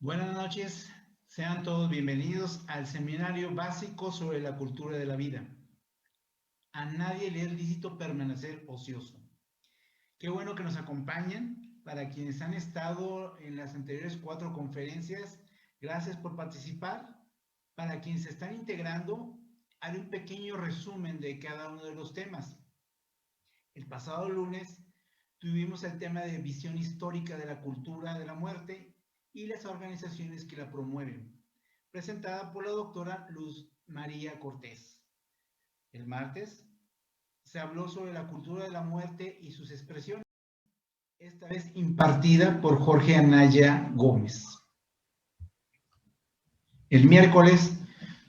Buenas noches, sean todos bienvenidos al seminario básico sobre la cultura de la vida. A nadie le es lícito permanecer ocioso. Qué bueno que nos acompañan. Para quienes han estado en las anteriores 4 conferencias, gracias por participar. Para quienes se están integrando, haré un pequeño resumen de cada uno de los temas. El pasado lunes tuvimos el tema de visión histórica de la cultura de la muerte y las organizaciones que la promueven, presentada por la doctora Luz María Cortés. El martes se habló sobre la cultura de la muerte y sus expresiones, esta vez impartida por Jorge Anaya Gómez. El miércoles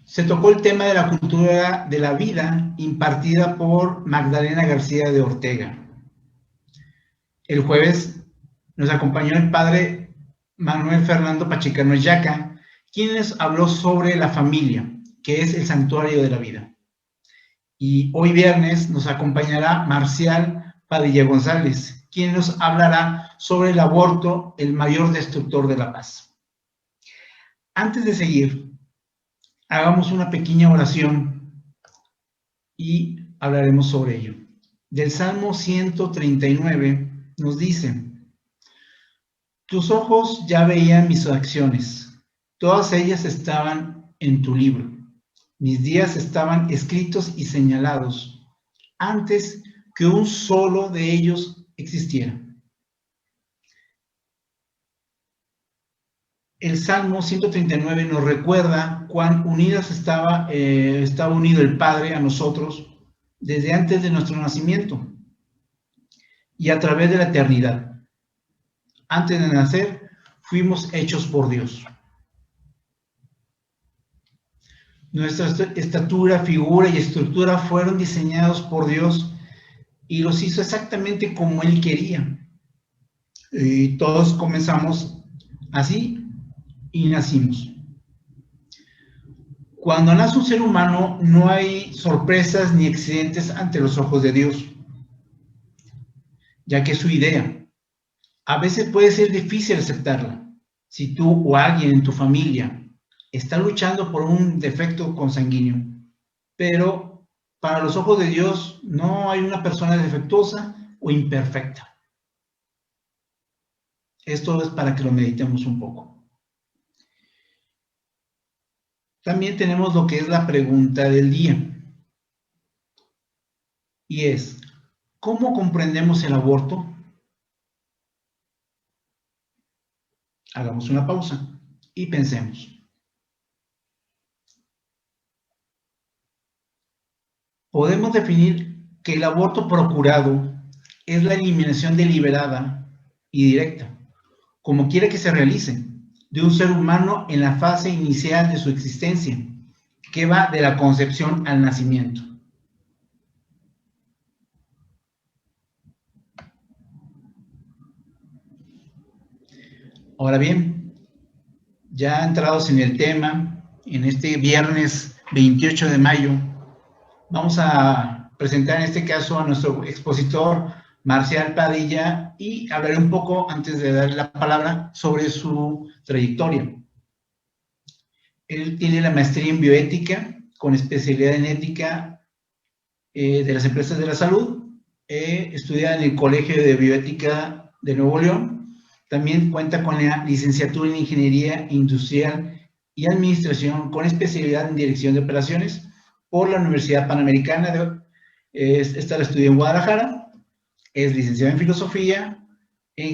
se tocó el tema de la cultura de la vida, impartida por Magdalena García de Ortega. El jueves nos acompañó el padre Manuel Fernando Pachecano Yaca, quien nos habló sobre la familia, que es el santuario de la vida. Y hoy viernes nos acompañará Marcial Padilla González, quien nos hablará sobre el aborto, el mayor destructor de la paz. Antes de seguir, hagamos una pequeña oración y hablaremos sobre ello. Del Salmo 139 nos dice: tus ojos ya veían mis acciones, todas ellas estaban en tu libro. Mis días estaban escritos y señalados antes que un solo de ellos existiera. El Salmo 139 nos recuerda cuán estaba unido el Padre a nosotros desde antes de nuestro nacimiento y a través de la eternidad. Antes de nacer, fuimos hechos por Dios. Nuestra estatura, figura y estructura fueron diseñados por Dios y los hizo exactamente como Él quería. Y todos comenzamos así y nacimos. Cuando nace un ser humano, no hay sorpresas ni accidentes ante los ojos de Dios, ya que es su idea. A veces puede ser difícil aceptarla. Si tú o alguien en tu familia está luchando por un defecto consanguíneo, pero para los ojos de Dios no hay una persona defectuosa o imperfecta. Esto es para que lo meditemos un poco. También tenemos lo que es la pregunta del día. Y es: ¿cómo comprendemos el aborto? Hagamos una pausa y pensemos. Podemos definir que el aborto procurado es la eliminación deliberada y directa, como quiera que se realice, de un ser humano en la fase inicial de su existencia, que va de la concepción al nacimiento. Ahora bien, ya entrados en el tema, en este viernes 28 de mayo, vamos a presentar en este caso a nuestro expositor Marcial Padilla y hablaré un poco, antes de darle la palabra, sobre su trayectoria. Él tiene la maestría en bioética con especialidad en ética de las empresas de la salud. Estudia en el Colegio de Bioética de Nuevo León. También cuenta con la licenciatura en Ingeniería Industrial y Administración con especialidad en Dirección de Operaciones por la Universidad Panamericana. Esta la estudió en Guadalajara. Es licenciado en Filosofía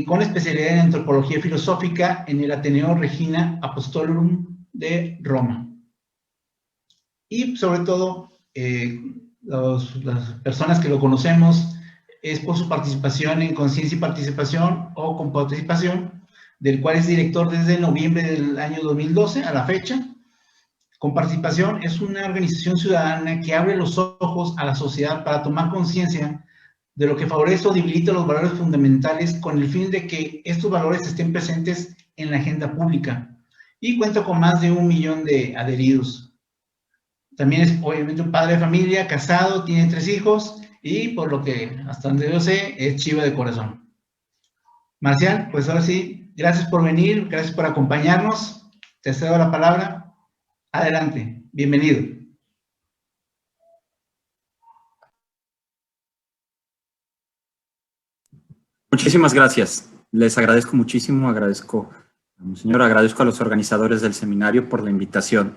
con especialidad en Antropología Filosófica en el Ateneo Regina Apostolorum de Roma. Y sobre todo, las personas que lo conocemos es por su participación en Conciencia y Participación o Comparticipación, del cual es director desde noviembre del año 2012 a la fecha. Comparticipación es una organización ciudadana que abre los ojos a la sociedad para tomar conciencia de lo que favorece o debilita los valores fundamentales con el fin de que estos valores estén presentes en la agenda pública, y cuenta con más de 1 millón de adheridos. También es obviamente un padre de familia, casado, tiene 3 hijos y por lo que hasta donde yo sé es chiva de corazón. Marcial, pues ahora sí, Gracias por venir, gracias por acompañarnos. Te cedo la palabra. Adelante, bienvenido. Muchísimas gracias. Les agradezco muchísimo, agradezco a Monseñor, agradezco a los organizadores del seminario por la invitación.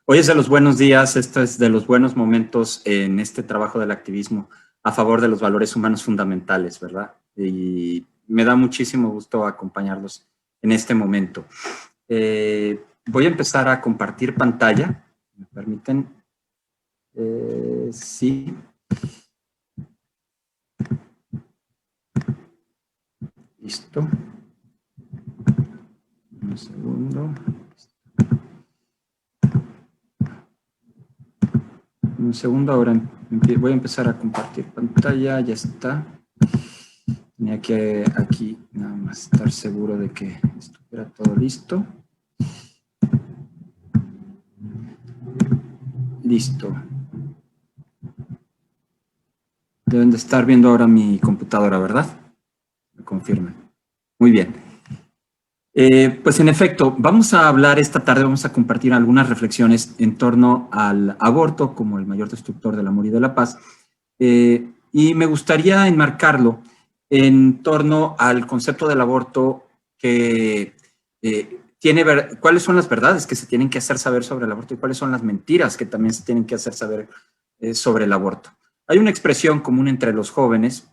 Hoy es de los buenos días, esto es de los buenos momentos en este trabajo del activismo a favor de los valores humanos fundamentales, ¿verdad? Y me da muchísimo gusto acompañarlos en este momento. Voy a empezar a compartir pantalla, ¿me permiten? Sí. Listo. Un segundo. Un segundo, ahora voy a empezar a compartir pantalla, ya está. Tenía que aquí nada más estar seguro de que estuviera todo listo. Listo. Deben de estar viendo ahora mi computadora, ¿verdad? Me confirman. Muy bien. Pues en efecto, vamos a hablar esta tarde, vamos a compartir algunas reflexiones en torno al aborto como el mayor destructor del amor y de la paz. Y me gustaría enmarcarlo en torno al concepto del aborto que cuáles son las verdades que se tienen que hacer saber sobre el aborto y cuáles son las mentiras que también se tienen que hacer saber sobre el aborto. Hay una expresión común entre los jóvenes,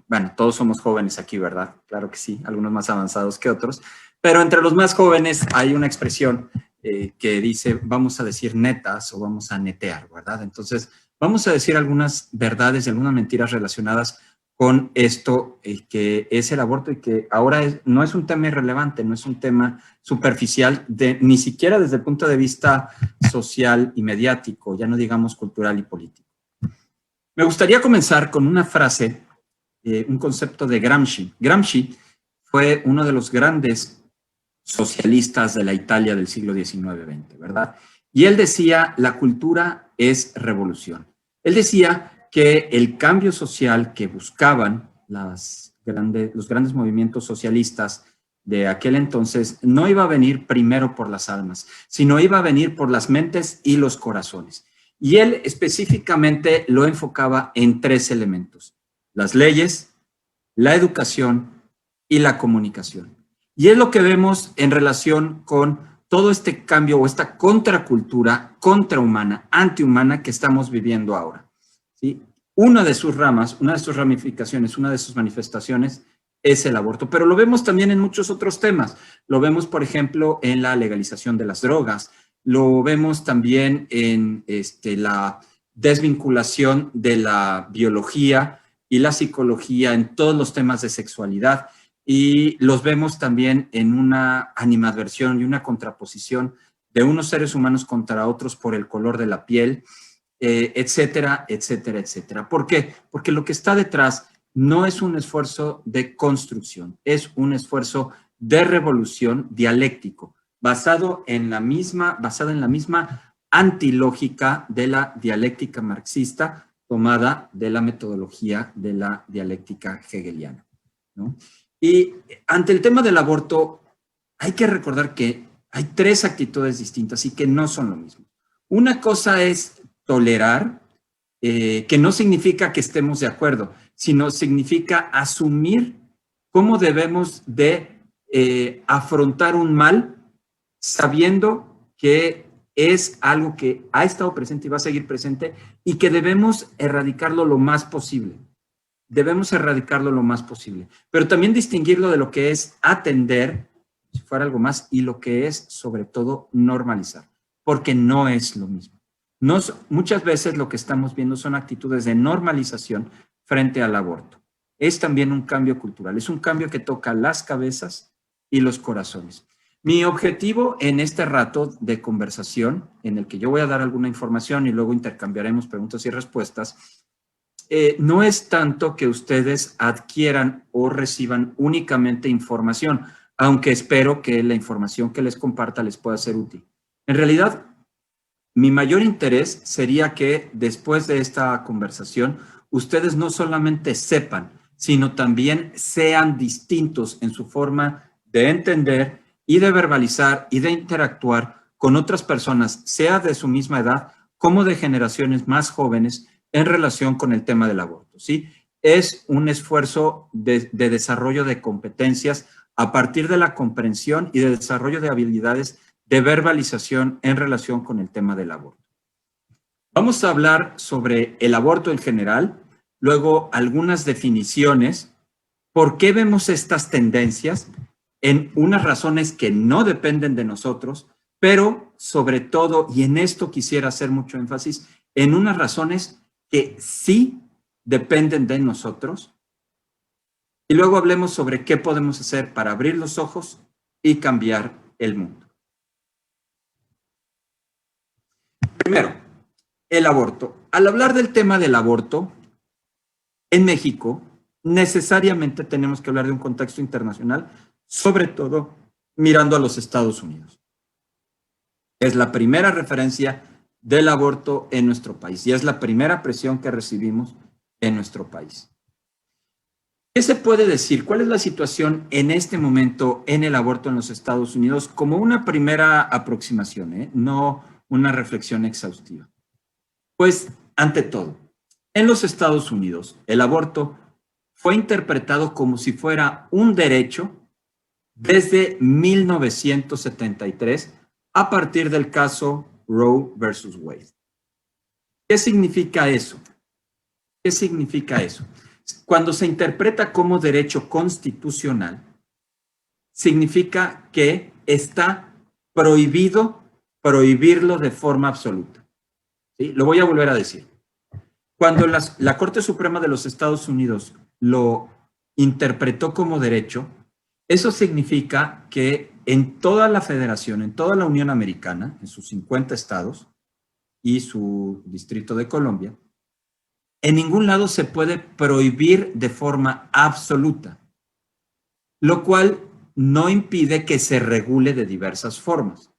bueno, todos somos jóvenes aquí, ¿verdad? Claro que sí, algunos más avanzados que otros, pero entre los más jóvenes hay una expresión que dice, vamos a decir netas o vamos a netear, ¿verdad? Entonces, vamos a decir algunas verdades y algunas mentiras relacionadas con esto que es el aborto y que ahora no es un tema irrelevante, no es un tema superficial, ni siquiera desde el punto de vista social y mediático, ya no digamos cultural y político. Me gustaría comenzar con una frase, un concepto de Gramsci. Gramsci fue uno de los grandes socialistas de la Italia del siglo XIX-XX, ¿verdad? Y él decía, la cultura es revolución. Él decía que el cambio social que buscaban los grandes movimientos socialistas de aquel entonces no iba a venir primero por las almas, sino iba a venir por las mentes y los corazones. Y él específicamente lo enfocaba en tres elementos: las leyes, la educación y la comunicación. Y es lo que vemos en relación con todo este cambio o esta contracultura contrahumana, antihumana que estamos viviendo ahora. ¿Sí? Una de sus ramas, una de sus ramificaciones, una de sus manifestaciones es el aborto, pero lo vemos también en muchos otros temas. Lo vemos, por ejemplo, en la legalización de las drogas, lo vemos también en la desvinculación de la biología y la psicología en todos los temas de sexualidad, y los vemos también en una animadversión y una contraposición de unos seres humanos contra otros por el color de la piel, etcétera, etcétera, etcétera. ¿Por qué? Porque lo que está detrás no es un esfuerzo de construcción, es un esfuerzo de revolución dialéctico, basado en la misma antilógica de la dialéctica marxista, tomada de la metodología de la dialéctica hegeliana, ¿no? Y ante el tema del aborto, hay que recordar que hay tres actitudes distintas y que no son lo mismo. Una cosa es tolerar, que no significa que estemos de acuerdo, sino significa asumir cómo debemos de afrontar un mal sabiendo que es algo que ha estado presente y va a seguir presente y que debemos erradicarlo lo más posible. Debemos erradicarlo lo más posible, pero también distinguirlo de lo que es atender, si fuera algo más, y lo que es, sobre todo, normalizar, porque no es lo mismo. Muchas veces lo que estamos viendo son actitudes de normalización frente al aborto. Es también un cambio cultural, es un cambio que toca las cabezas y los corazones. Mi objetivo en este rato de conversación, en el que yo voy a dar alguna información y luego intercambiaremos preguntas y respuestas, no es tanto que ustedes adquieran o reciban únicamente información, aunque espero que la información que les comparta les pueda ser útil. En realidad, mi mayor interés sería que después de esta conversación, ustedes no solamente sepan, sino también sean distintos en su forma de entender y de verbalizar y de interactuar con otras personas, sea de su misma edad como de generaciones más jóvenes en relación con el tema del aborto, ¿sí? Es un esfuerzo de desarrollo de competencias a partir de la comprensión y de desarrollo de habilidades de verbalización en relación con el tema del aborto. Vamos a hablar sobre el aborto en general, luego algunas definiciones, por qué vemos estas tendencias, en unas razones que no dependen de nosotros, pero sobre todo, y en esto quisiera hacer mucho énfasis, en unas razones que sí dependen de nosotros. Y luego hablemos sobre qué podemos hacer para abrir los ojos y cambiar el mundo. Primero, el aborto. Al hablar del tema del aborto, en México, necesariamente tenemos que hablar de un contexto internacional, sobre todo mirando a los Estados Unidos. Es la primera referencia del aborto en nuestro país y es la primera presión que recibimos en nuestro país. ¿Qué se puede decir? ¿Cuál es la situación en este momento en el aborto en los Estados Unidos? Como una primera aproximación, no una reflexión exhaustiva. Pues, ante todo, en los Estados Unidos, el aborto fue interpretado como si fuera un derecho desde 1973 a partir del caso Roe versus Wade. ¿Qué significa eso? ¿Qué significa eso? Cuando se interpreta como derecho constitucional, significa que está prohibido prohibirlo de forma absoluta. ¿Sí? Lo voy a volver a decir. Cuando la Corte Suprema de los Estados Unidos lo interpretó como derecho, eso significa que en toda la federación, en toda la Unión Americana, en sus 50 estados y su Distrito de Colombia, en ningún lado se puede prohibir de forma absoluta, lo cual no impide que se regule de diversas formas.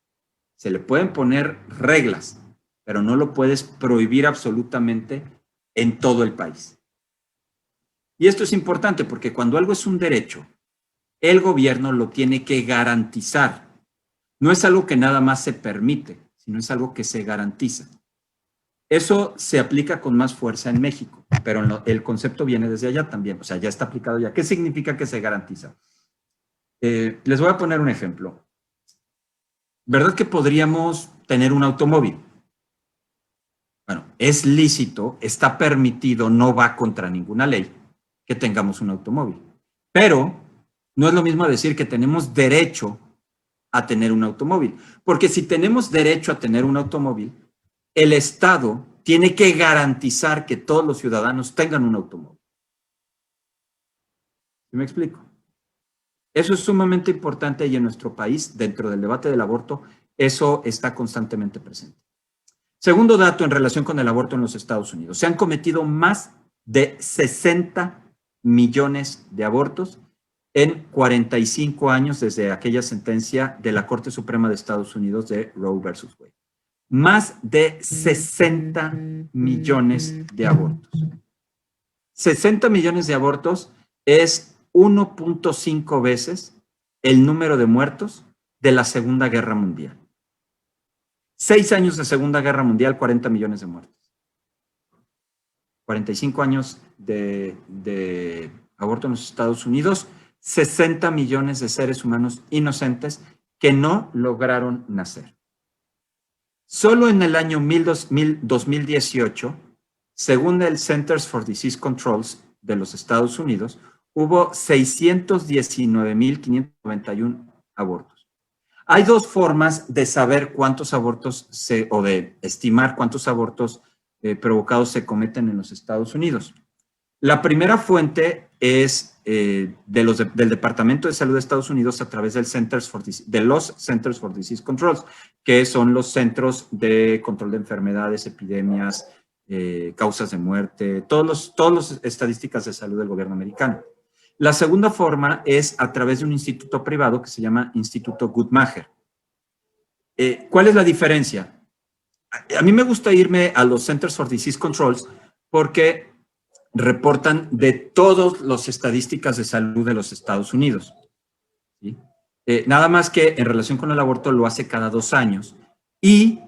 Se le pueden poner reglas, pero no lo puedes prohibir absolutamente en todo el país. Y esto es importante porque cuando algo es un derecho, el gobierno lo tiene que garantizar. No es algo que nada más se permite, sino es algo que se garantiza. Eso se aplica con más fuerza en México, pero el concepto viene desde allá también, o sea, ya está aplicado ya. ¿Qué significa que se garantiza? Les voy a poner un ejemplo. ¿Verdad que podríamos tener un automóvil? Bueno, es lícito, está permitido, no va contra ninguna ley que tengamos un automóvil. Pero no es lo mismo decir que tenemos derecho a tener un automóvil, porque si tenemos derecho a tener un automóvil, el Estado tiene que garantizar que todos los ciudadanos tengan un automóvil. ¿Sí me explico? Eso es sumamente importante y en nuestro país, dentro del debate del aborto, eso está constantemente presente. Segundo dato en relación con el aborto en los Estados Unidos. Se han cometido más de 60 millones de abortos en 45 años desde aquella sentencia de la Corte Suprema de Estados Unidos de Roe versus Wade. Más de 60 millones de abortos. 60 millones de abortos es 1.5 veces el número de muertos de la Segunda Guerra Mundial. 6 años de Segunda Guerra Mundial, 40 millones de muertos. 45 años de aborto en los Estados Unidos, 60 millones de seres humanos inocentes que no lograron nacer. Solo en el año 2018, según el Centers for Disease Controls de los Estados Unidos, hubo 619,591 abortos. Hay dos formas de saber cuántos abortos o de estimar cuántos abortos provocados se cometen en los Estados Unidos. La primera fuente es del Departamento de Salud de Estados Unidos a través de los Centers for Disease Controls, que son los centros de control de enfermedades, epidemias, causas de muerte, todas las estadísticas de salud del gobierno americano. La segunda forma es a través de un instituto privado que se llama Instituto Guttmacher. ¿Cuál es la diferencia? A mí me gusta irme a los Centers for Disease Controls porque reportan de todas las estadísticas de salud de los Estados Unidos. ¿Sí? Nada más que en relación con el aborto lo hace cada 2 años y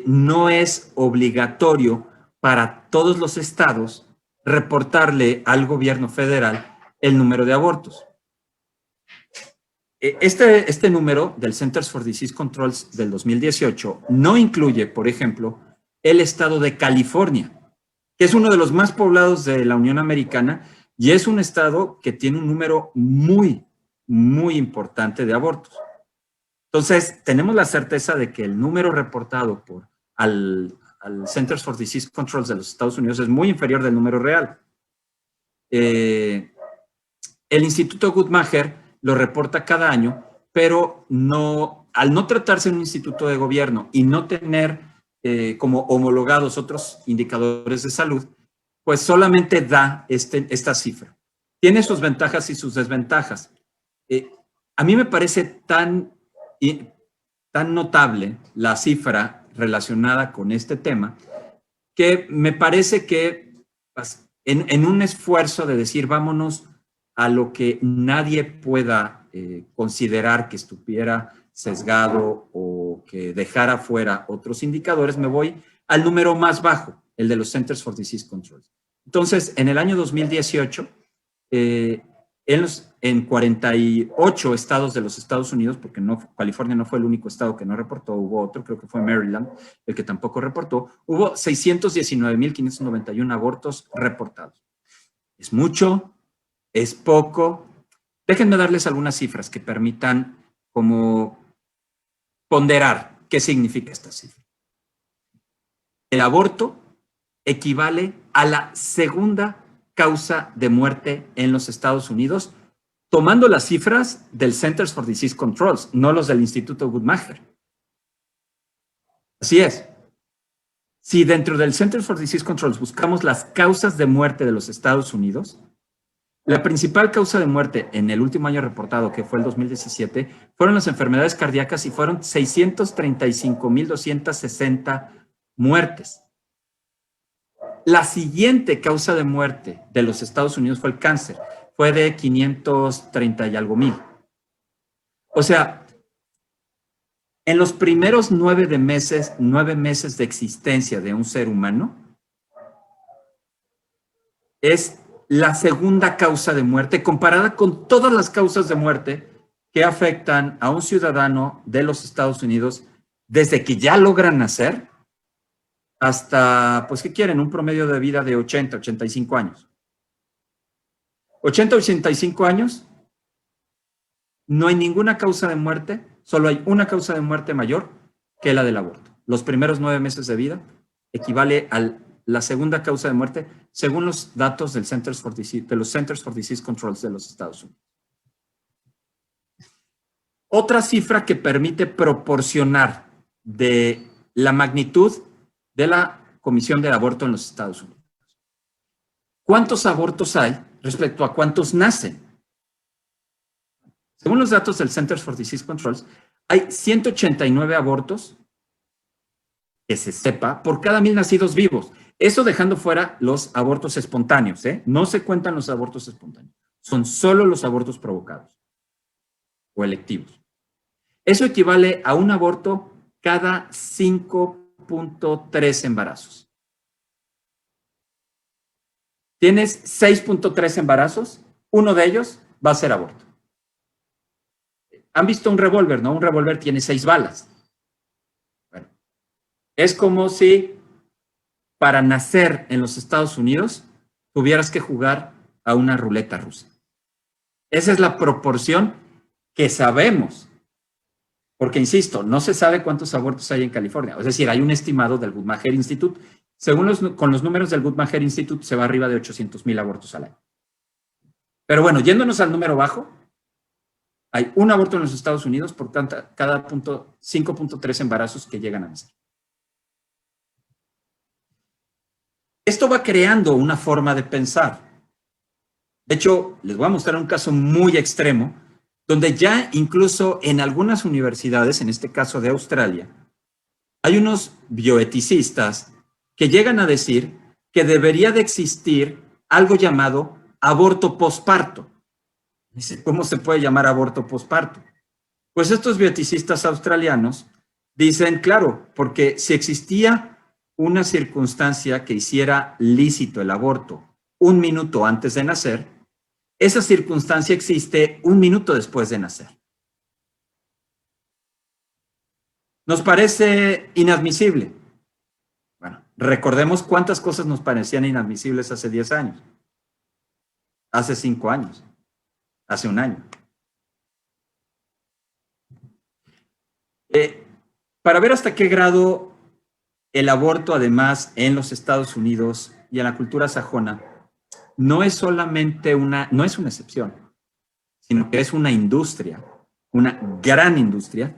no es obligatorio para todos los estados reportarle al gobierno federal el número de abortos. Este número del Centers for Disease Controls del 2018 no incluye, por ejemplo, el estado de California, que es uno de los más poblados de la Unión Americana y es un estado que tiene un número muy, muy importante de abortos. Entonces, tenemos la certeza de que el número reportado al Centers for Disease Controls de los Estados Unidos es muy inferior del número real. El Instituto Guttmacher lo reporta cada año, pero al no tratarse de un instituto de gobierno y no tener como homologados otros indicadores de salud, pues solamente da esta cifra. Tiene sus ventajas y sus desventajas. A mí me parece tan notable la cifra relacionada con este tema que me parece que pues, en un esfuerzo de decir vámonos a lo que nadie pueda considerar que estuviera sesgado o que dejara fuera otros indicadores, me voy al número más bajo, el de los Centers for Disease Control. Entonces, en el año 2018, en 48 estados de los Estados Unidos, porque California no fue el único estado que no reportó, hubo otro, creo que fue Maryland, el que tampoco reportó, hubo 619.591 abortos reportados. ¿Es mucho? ¿Es poco? Déjenme darles algunas cifras que permitan como ponderar qué significa esta cifra. El aborto equivale a la segunda causa de muerte en los Estados Unidos, tomando las cifras del Centers for Disease Controls, no los del Instituto Guttmacher. Así es. Si dentro del Centers for Disease Controls buscamos las causas de muerte de los Estados Unidos, la principal causa de muerte en el último año reportado, que fue el 2017, fueron las enfermedades cardíacas y fueron 635.260 muertes. La siguiente causa de muerte de los Estados Unidos fue el cáncer. Fue de 530 y algo mil. O sea, en los primeros 9 meses de existencia de un ser humano, es la segunda causa de muerte comparada con todas las causas de muerte que afectan a un ciudadano de los Estados Unidos desde que ya logran nacer hasta, pues, ¿qué quieren? Un promedio de vida de 80, 85 años. 80, 85 años, no hay ninguna causa de muerte, solo hay una causa de muerte mayor que la del aborto. Los primeros 9 meses de vida equivale a la segunda causa de muerte según los datos de los Centers for Disease Controls de los Estados Unidos. Otra cifra que permite proporcionar de la magnitud de la Comisión del Aborto en los Estados Unidos. ¿Cuántos abortos hay respecto a cuántos nacen? Según los datos del Centers for Disease Controls, hay 189 abortos, que se sepa, por cada 1,000 nacidos vivos. Eso dejando fuera los abortos espontáneos, ¿eh? No se cuentan los abortos espontáneos. Son solo los abortos provocados o electivos. Eso equivale a un aborto cada 5.3 embarazos. Tienes 6.3 embarazos, uno de ellos va a ser aborto. ¿Han visto un revólver, no? Un revólver tiene 6 balas. Bueno, es como si para nacer en los Estados Unidos tuvieras que jugar a una ruleta rusa. Esa es la proporción que sabemos. Porque, insisto, no se sabe cuántos abortos hay en California. Es decir, hay un estimado del Guttmacher Institute. Con los números del Guttmacher Institute se va arriba de 800,000 abortos al año. Pero bueno, yéndonos al número bajo, hay un aborto en los Estados Unidos por cada 5.3 embarazos que llegan a nacer. Esto va creando una forma de pensar. De hecho, les voy a mostrar un caso muy extremo, donde ya incluso en algunas universidades, en este caso de Australia, hay unos bioeticistas que llegan a decir que debería de existir algo llamado aborto posparto. Dice, ¿cómo se puede llamar aborto posparto? Pues estos bioeticistas australianos dicen, claro, porque si existía una circunstancia que hiciera lícito el aborto 1 minuto antes de nacer, esa circunstancia existe 1 minuto después de nacer. ¿Nos parece inadmisible? Bueno, recordemos cuántas cosas nos parecían inadmisibles hace 10 años, hace 5 años, hace 1 año. Para ver hasta qué grado el aborto, además, en los Estados Unidos y en la cultura sajona, no es solamente no es una excepción, sino que es una industria, una gran industria.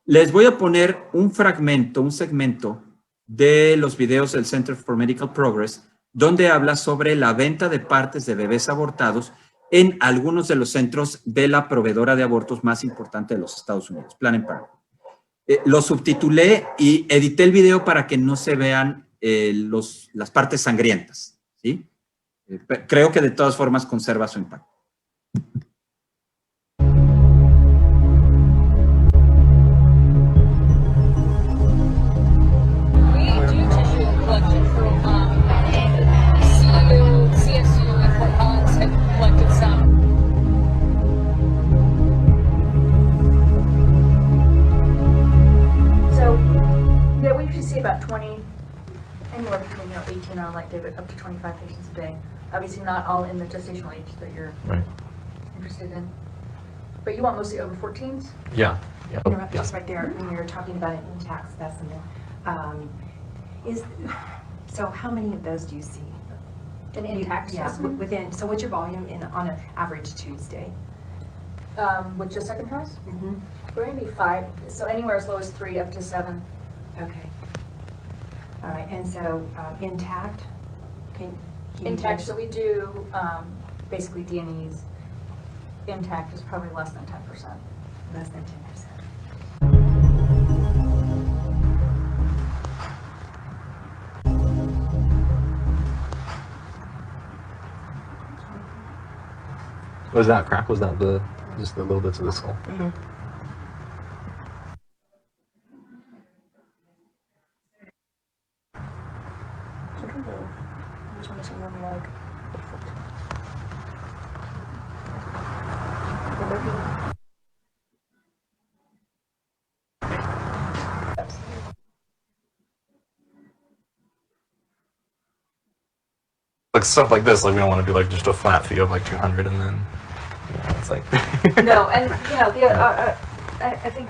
Les voy a poner un fragmento, un segmento de los videos del Center for Medical Progress, donde habla sobre la venta de partes de bebés abortados en algunos de los centros de la proveedora de abortos más importante de los Estados Unidos, Planned Parenthood. Lo subtitulé y edité el video para que no se vean las partes sangrientas, ¿sí? Creo que de todas formas conserva su impacto. About 20, anywhere between 18 on like David, up to 25 patients a day. Obviously not all in the gestational age that you're interested in. But you want mostly over 14s? Yeah. Interrupt just right there when you're talking about an intact specimen. So how many of those do you see? An intact specimen? Within, so what's your volume on an average Tuesday? With just second house? Mm-hmm. We're going to be 5, so anywhere as low as 3 up to 7. Okay. All right, and so intact? Intact, so we do basically D&Es. Intact is probably less than 10%. Less than 10%. Was that crack? Was that just the little bits of the skull? Mm-hmm. Like stuff like this, like we don't want to do like just a flat fee of like 200 and then, it's like. No, and I think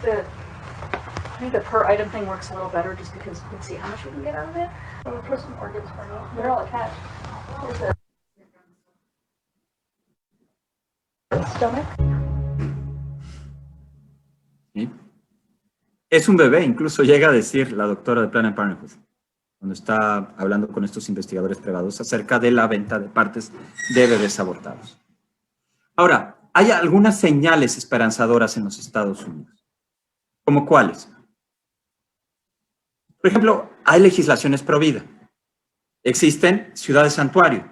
the per item thing works a little better just because we can see how much we can get out of it. And the personal organs are not, they're all attached. There's the stomach. ¿Sí? Es un bebé, incluso llega a decir la doctora de Planned Parenthood, cuando está hablando con estos investigadores privados acerca de la venta de partes de bebés abortados. Ahora, hay algunas señales esperanzadoras en los Estados Unidos. ¿Cómo cuáles? Por ejemplo, hay legislaciones pro vida. Existen ciudades santuario.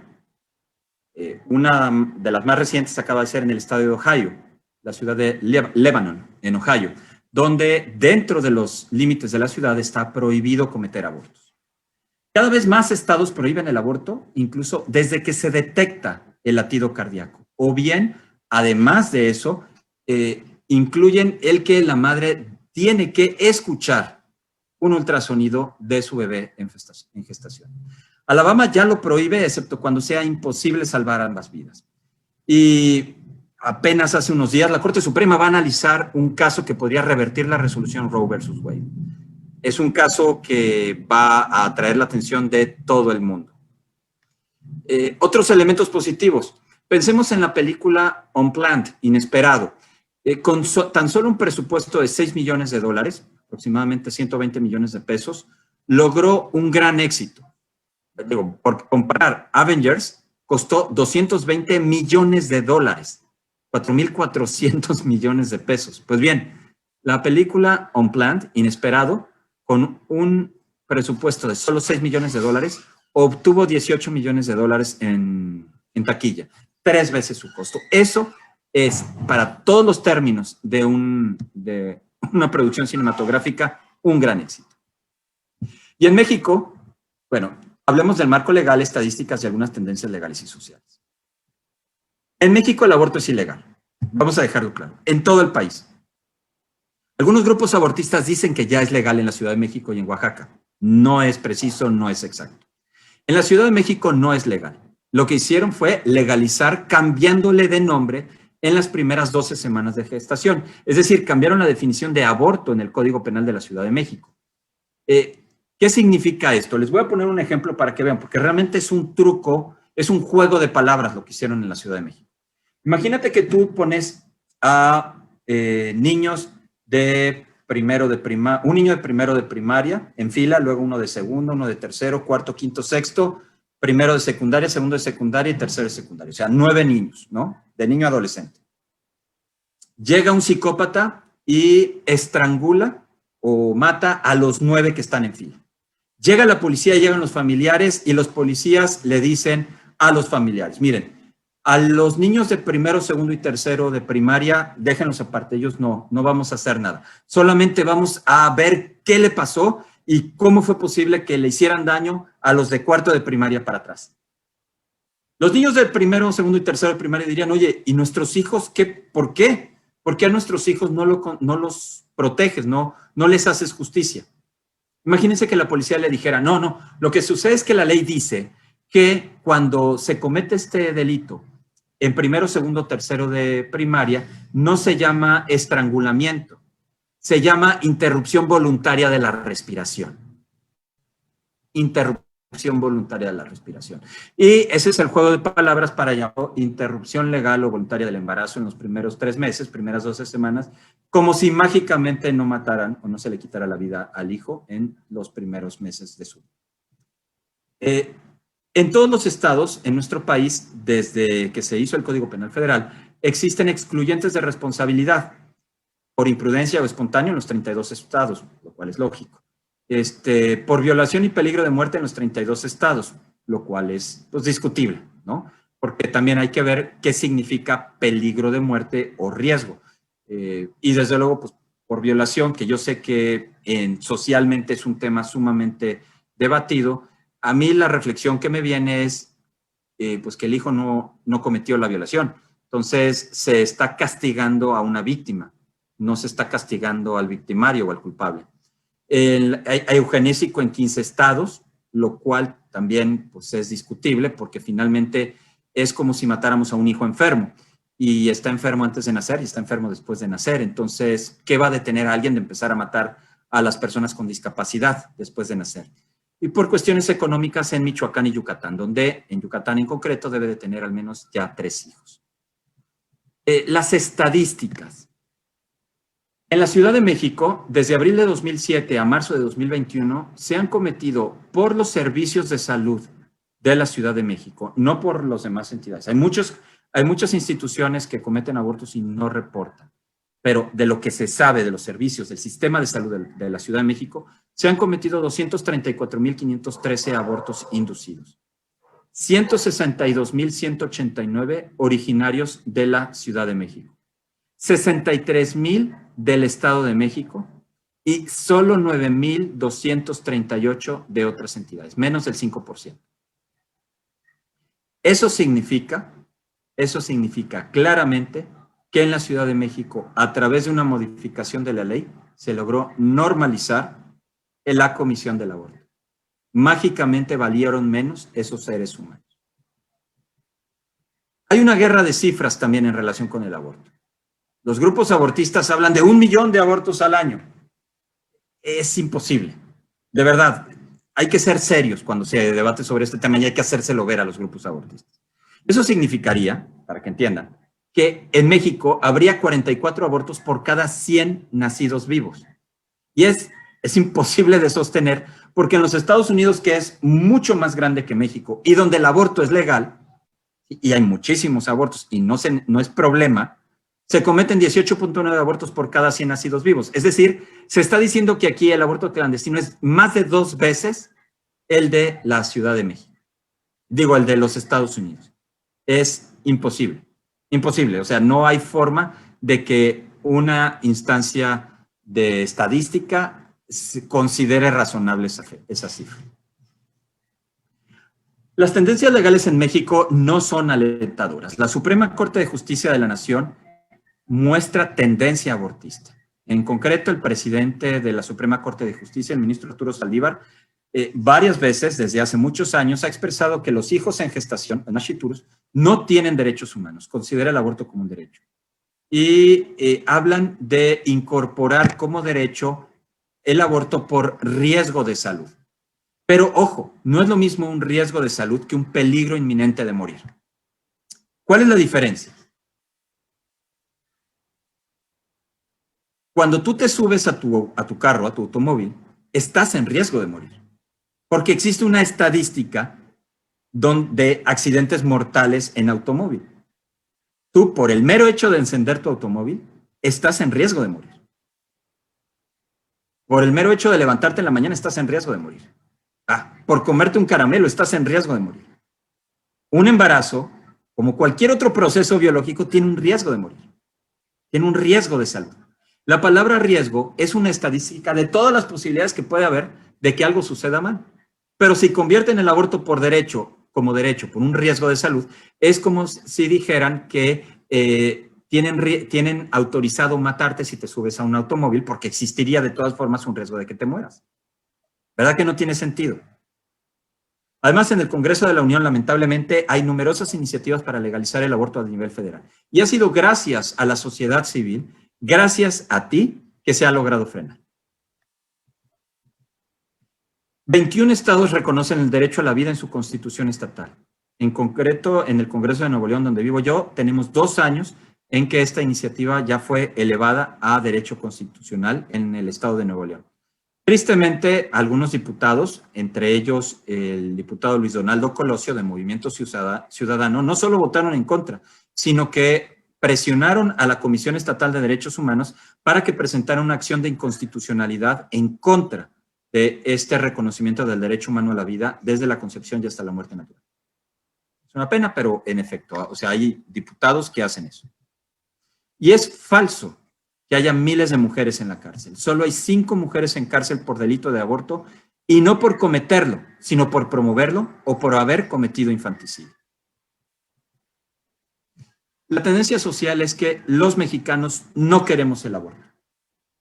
Una de las más recientes acaba de ser en el estado de Ohio, la ciudad de Lebanon, en Ohio, donde dentro de los límites de la ciudad está prohibido cometer abortos. Cada vez más estados prohíben el aborto, incluso desde que se detecta el latido cardíaco. O bien, además de eso, incluyen el que la madre tiene que escuchar un ultrasonido de su bebé en gestación. Alabama ya lo prohíbe, excepto cuando sea imposible salvar ambas vidas. Y apenas hace unos días, la Corte Suprema va a analizar un caso que podría revertir la resolución Roe versus Wade. Es un caso que va a atraer la atención de todo el mundo. Otros elementos positivos. Pensemos en la película Unplanned, Inesperado. Con tan solo un presupuesto de $6 millones, aproximadamente 120 millones de pesos, logró un gran éxito. Digo, por comparar, Avengers costó $220 millones, 4.400 millones de pesos. Pues bien, la película Unplanned, Inesperado, con un presupuesto de solo $6 millones, obtuvo $18 millones en taquilla, 3 veces su costo. Eso es, para todos los términos de una producción cinematográfica, un gran éxito. Y en México, bueno, hablemos del marco legal, estadísticas y algunas tendencias legales y sociales. En México el aborto es ilegal. Vamos a dejarlo claro. En todo el país. Algunos grupos abortistas dicen que ya es legal en la Ciudad de México y en Oaxaca. No es preciso, no es exacto. En la Ciudad de México no es legal. Lo que hicieron fue legalizar cambiándole de nombre en las primeras 12 semanas de gestación. Es decir, cambiaron la definición de aborto en el Código Penal de la Ciudad de México. ¿Qué significa esto? Les voy a poner un ejemplo para que vean, porque realmente es un truco, es un juego de palabras lo que hicieron en la Ciudad de México. Imagínate que tú pones a niños de primero de primaria, un niño de primero de primaria en fila, luego uno de segundo, uno de tercero, cuarto, quinto, sexto, primero de secundaria, segundo de secundaria y tercero de secundaria. O sea, 9 niños, ¿no? De niño a adolescente. Llega un psicópata y estrangula o mata a los 9 que están en fila. Llega la policía, llegan los familiares y los policías le dicen a los familiares, miren, a los niños de primero, segundo y tercero de primaria, déjenlos aparte, ellos no vamos a hacer nada. Solamente vamos a ver qué le pasó y cómo fue posible que le hicieran daño a los de cuarto de primaria para atrás. Los niños del primero, segundo y tercero de primaria dirían, oye, ¿y nuestros hijos qué? ¿Por qué? ¿Por qué a nuestros hijos no los proteges, no les haces justicia? Imagínense que la policía le dijera, no, lo que sucede es que la ley dice que cuando se comete este delito en primero, segundo, tercero de primaria, no se llama estrangulamiento, se llama interrupción voluntaria de la respiración. Interrupción voluntaria de la respiración. Y ese es el juego de palabras para llamar interrupción legal o voluntaria del embarazo en los primeros 3 meses, primeras 12 semanas, como si mágicamente no mataran o no se le quitara la vida al hijo en los primeros meses de su vida. En todos los estados, en nuestro país, desde que se hizo el Código Penal Federal, existen excluyentes de responsabilidad por imprudencia o espontáneo en los 32 estados, lo cual es lógico. Por violación y peligro de muerte en los 32 estados, lo cual es pues, discutible, ¿no? Porque también hay que ver qué significa peligro de muerte o riesgo. Y desde luego, pues, por violación, que yo sé que socialmente es un tema sumamente debatido, a mí la reflexión que me viene es pues que el hijo no cometió la violación. Entonces, se está castigando a una víctima, no se está castigando al victimario o al culpable. Hay eugenésico en 15 estados, lo cual también pues, es discutible porque finalmente es como si matáramos a un hijo enfermo y está enfermo antes de nacer y está enfermo después de nacer. Entonces, ¿qué va a detener a alguien de empezar a matar a las personas con discapacidad después de nacer? Y por cuestiones económicas en Michoacán y Yucatán, donde en Yucatán en concreto debe de tener al menos ya 3 hijos. Las estadísticas. En la Ciudad de México, desde abril de 2007 a marzo de 2021, se han cometido por los servicios de salud de la Ciudad de México, no por las demás entidades. Hay muchas instituciones que cometen abortos y no reportan, pero de lo que se sabe de los servicios del sistema de salud de la Ciudad de México, se han cometido 234.513 abortos inducidos. 162.189 originarios de la Ciudad de México. 63.000 del Estado de México y solo 9.238 de otras entidades, menos del 5%. Eso significa claramente que en la Ciudad de México, a través de una modificación de la ley, se logró normalizar la comisión del aborto. Mágicamente valieron menos esos seres humanos. Hay una guerra de cifras también en relación con el aborto. Los grupos abortistas hablan de 1 millón de abortos al año. Es imposible. De verdad, hay que ser serios cuando se debate sobre este tema y hay que hacérselo ver a los grupos abortistas. Eso significaría, para que entiendan, que en México habría 44 abortos por cada 100 nacidos vivos. Y es imposible de sostener porque en los Estados Unidos, que es mucho más grande que México y donde el aborto es legal, y hay muchísimos abortos y no es problema, se cometen 18.9 abortos por cada 100 nacidos vivos. Es decir, se está diciendo que aquí el aborto clandestino es más de 2 veces el de la Ciudad de México. Digo, el de los Estados Unidos. Es imposible. Imposible, o sea, no hay forma de que una instancia de estadística considere razonable esa cifra. Las tendencias legales en México no son alentadoras. La Suprema Corte de Justicia de la Nación muestra tendencia abortista. En concreto, el presidente de la Suprema Corte de Justicia, el ministro Arturo Saldívar, varias veces desde hace muchos años ha expresado que los hijos en gestación, nasciturus, no tienen derechos humanos, considera el aborto como un derecho. Y hablan de incorporar como derecho el aborto por riesgo de salud. Pero ojo, no es lo mismo un riesgo de salud que un peligro inminente de morir. ¿Cuál es la diferencia? Cuando tú te subes a tu carro, a tu automóvil, estás en riesgo de morir. Porque existe una estadística de accidentes mortales en automóvil. Tú, por el mero hecho de encender tu automóvil, estás en riesgo de morir. Por el mero hecho de levantarte en la mañana, estás en riesgo de morir. Por comerte un caramelo, estás en riesgo de morir. Un embarazo, como cualquier otro proceso biológico, tiene un riesgo de morir. Tiene un riesgo de salud. La palabra riesgo es una estadística de todas las posibilidades que puede haber de que algo suceda mal. Pero si convierten el aborto por derecho, como derecho, por un riesgo de salud, es como si dijeran que tienen autorizado matarte si te subes a un automóvil, porque existiría de todas formas un riesgo de que te mueras. ¿Verdad que no tiene sentido? Además, en el Congreso de la Unión, lamentablemente, hay numerosas iniciativas para legalizar el aborto a nivel federal. Y ha sido gracias a la sociedad civil, gracias a ti, que se ha logrado frenar. 21 estados reconocen el derecho a la vida en su constitución estatal. En concreto, en el Congreso de Nuevo León, donde vivo yo, tenemos 2 años en que esta iniciativa ya fue elevada a derecho constitucional en el estado de Nuevo León. Tristemente, algunos diputados, entre ellos el diputado Luis Donaldo Colosio de Movimiento Ciudadano, no solo votaron en contra, sino que presionaron a la Comisión Estatal de Derechos Humanos para que presentara una acción de inconstitucionalidad en contra de este reconocimiento del derecho humano a la vida desde la concepción y hasta la muerte natural. Es una pena, pero en efecto, o sea, hay diputados que hacen eso. Y es falso que haya miles de mujeres en la cárcel. Solo hay 5 mujeres en cárcel por delito de aborto, y no por cometerlo, sino por promoverlo o por haber cometido infanticidio. La tendencia social es que los mexicanos no queremos el aborto.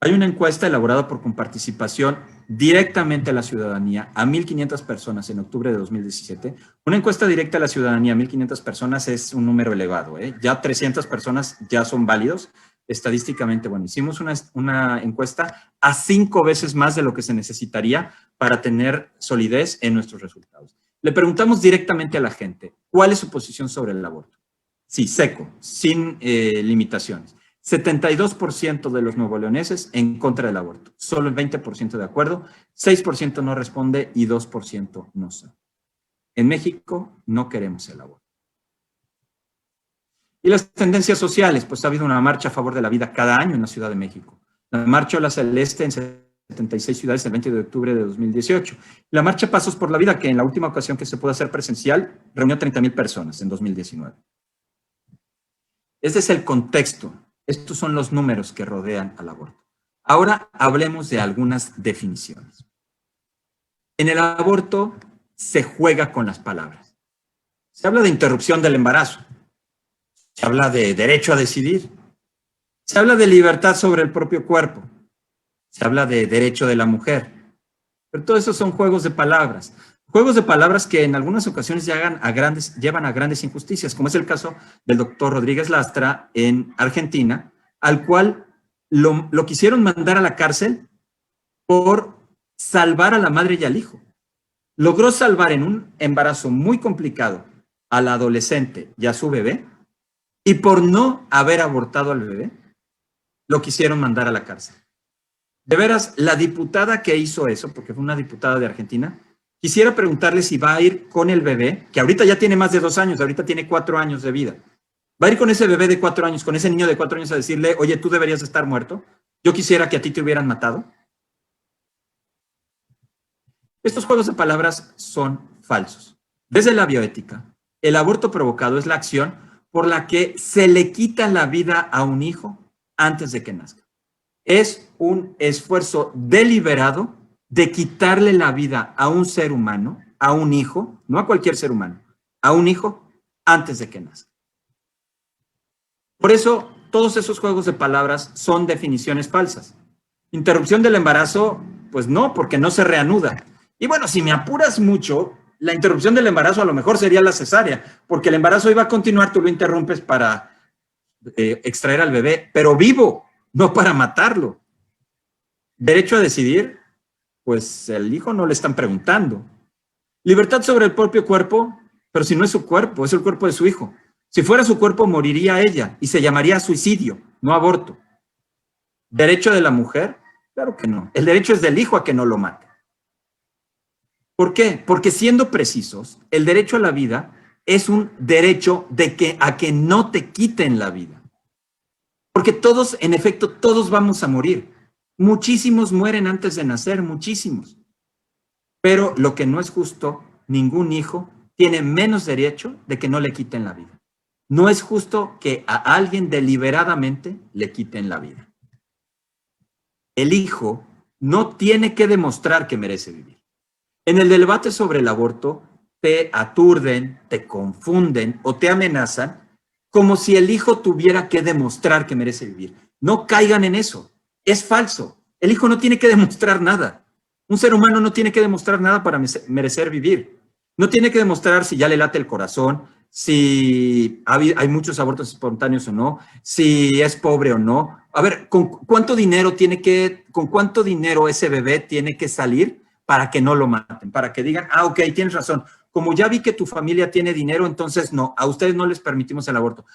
Hay una encuesta elaborada por Comparticipación directamente a la ciudadanía, a 1,500 personas en octubre de 2017. Una encuesta directa a la ciudadanía a 1,500 personas es un número elevado, ¿eh? Ya 300 personas ya son válidos. Estadísticamente, bueno, hicimos una encuesta a 5 veces más de lo que se necesitaría para tener solidez en nuestros resultados. Le preguntamos directamente a la gente, ¿cuál es su posición sobre el aborto? Sí, seco, sin limitaciones. 72% de los nuevoleoneses en contra del aborto, solo el 20% de acuerdo, 6% no responde y 2% no sabe. En México no queremos el aborto. Y las tendencias sociales, pues ha habido una marcha a favor de la vida cada año en la Ciudad de México. La marcha Ola Celeste en 76 ciudades el 20 de octubre de 2018. La marcha Pasos por la Vida, que en la última ocasión que se pudo hacer presencial, reunió 30,000 personas en 2019. Ese es el contexto. Estos son los números que rodean al aborto. Ahora hablemos de algunas definiciones. En el aborto se juega con las palabras. Se habla de interrupción del embarazo. Se habla de derecho a decidir. Se habla de libertad sobre el propio cuerpo. Se habla de derecho de la mujer. Pero todo eso son juegos de palabras. Juegos de palabras que en algunas ocasiones llevan a grandes injusticias, como es el caso del doctor Rodríguez Lastra en Argentina, al cual lo quisieron mandar a la cárcel por salvar a la madre y al hijo. Logró salvar en un embarazo muy complicado a la adolescente y a su bebé, y por no haber abortado al bebé, lo quisieron mandar a la cárcel. De veras, la diputada que hizo eso, porque fue una diputada de Argentina, quisiera preguntarle si va a ir con el bebé, que ahorita ya tiene más de 2 años, ahorita tiene 4 años de vida. ¿Va a ir con ese bebé de 4 años, con ese niño de 4 años a decirle, oye, tú deberías estar muerto? Yo quisiera que a ti te hubieran matado. Estos juegos de palabras son falsos. Desde la bioética, el aborto provocado es la acción por la que se le quita la vida a un hijo antes de que nazca. Es un esfuerzo deliberado de quitarle la vida a un ser humano, a un hijo, no a cualquier ser humano, a un hijo antes de que nazca. Por eso, todos esos juegos de palabras son definiciones falsas. Interrupción del embarazo, pues no, porque no se reanuda. Y bueno, si me apuras mucho, la interrupción del embarazo a lo mejor sería la cesárea, porque el embarazo iba a continuar, tú lo interrumpes para extraer al bebé, pero vivo, no para matarlo. Derecho a decidir, pues el hijo no le están preguntando. Libertad sobre el propio cuerpo, pero si no es su cuerpo, es el cuerpo de su hijo. Si fuera su cuerpo, moriría ella y se llamaría suicidio, no aborto. ¿Derecho de la mujer? Claro que no. El derecho es del hijo a que no lo mate. ¿Por qué? Porque siendo precisos, el derecho a la vida es un derecho a que no te quiten la vida. Porque todos, en efecto, todos vamos a morir. Muchísimos mueren antes de nacer, muchísimos. Pero lo que no es justo, ningún hijo tiene menos derecho de que no le quiten la vida. No es justo que a alguien deliberadamente le quiten la vida. El hijo no tiene que demostrar que merece vivir. En el debate sobre el aborto, te aturden, te confunden o te amenazan como si el hijo tuviera que demostrar que merece vivir. No caigan en eso. Es falso. El hijo no tiene que demostrar nada. Un ser humano no tiene que demostrar nada para merecer vivir. No tiene que demostrar si ya le late el corazón, si hay muchos abortos espontáneos o no, si es pobre o no. A ver, ¿con cuánto dinero ese bebé tiene que salir para que no lo maten? Para que digan, ok, tienes razón. Como ya vi que tu familia tiene dinero, entonces no, a ustedes no les permitimos el aborto.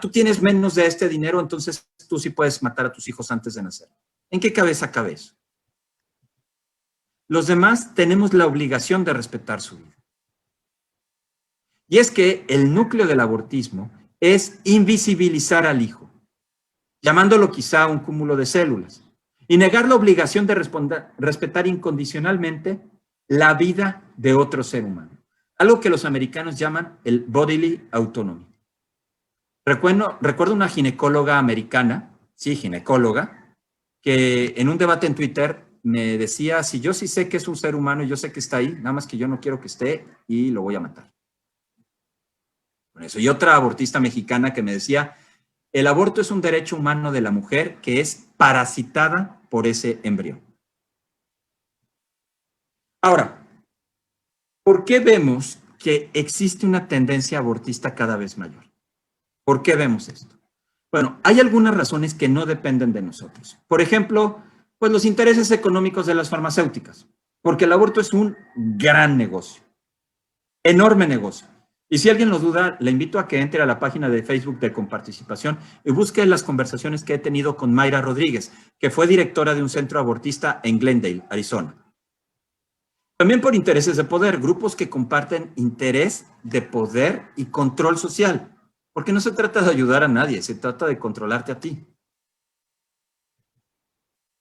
Tú tienes menos de este dinero, entonces tú sí puedes matar a tus hijos antes de nacer. ¿En qué cabeza cabe eso? Los demás tenemos la obligación de respetar su vida. Y es que el núcleo del abortismo es invisibilizar al hijo, llamándolo quizá un cúmulo de células, y negar la obligación de respetar incondicionalmente la vida de otro ser humano. Algo que los americanos llaman el bodily autonomy. Recuerdo una ginecóloga americana, sí, ginecóloga, que en un debate en Twitter me decía, si yo sí sé que es un ser humano y yo sé que está ahí, nada más que yo no quiero que esté y lo voy a matar. Por eso. Y otra abortista mexicana que me decía, el aborto es un derecho humano de la mujer que es parasitada por ese embrión. Ahora, ¿por qué vemos que existe una tendencia abortista cada vez mayor? ¿Por qué vemos esto? Bueno, hay algunas razones que no dependen de nosotros. Por ejemplo, pues los intereses económicos de las farmacéuticas, porque el aborto es un gran negocio, enorme negocio. Y si alguien lo duda, le invito a que entre a la página de Facebook de Comparticipación y busque las conversaciones que he tenido con Mayra Rodríguez, que fue directora de un centro abortista en Glendale, Arizona. También por intereses de poder, grupos que comparten interés de poder y control social, porque no se trata de ayudar a nadie, se trata de controlarte a ti.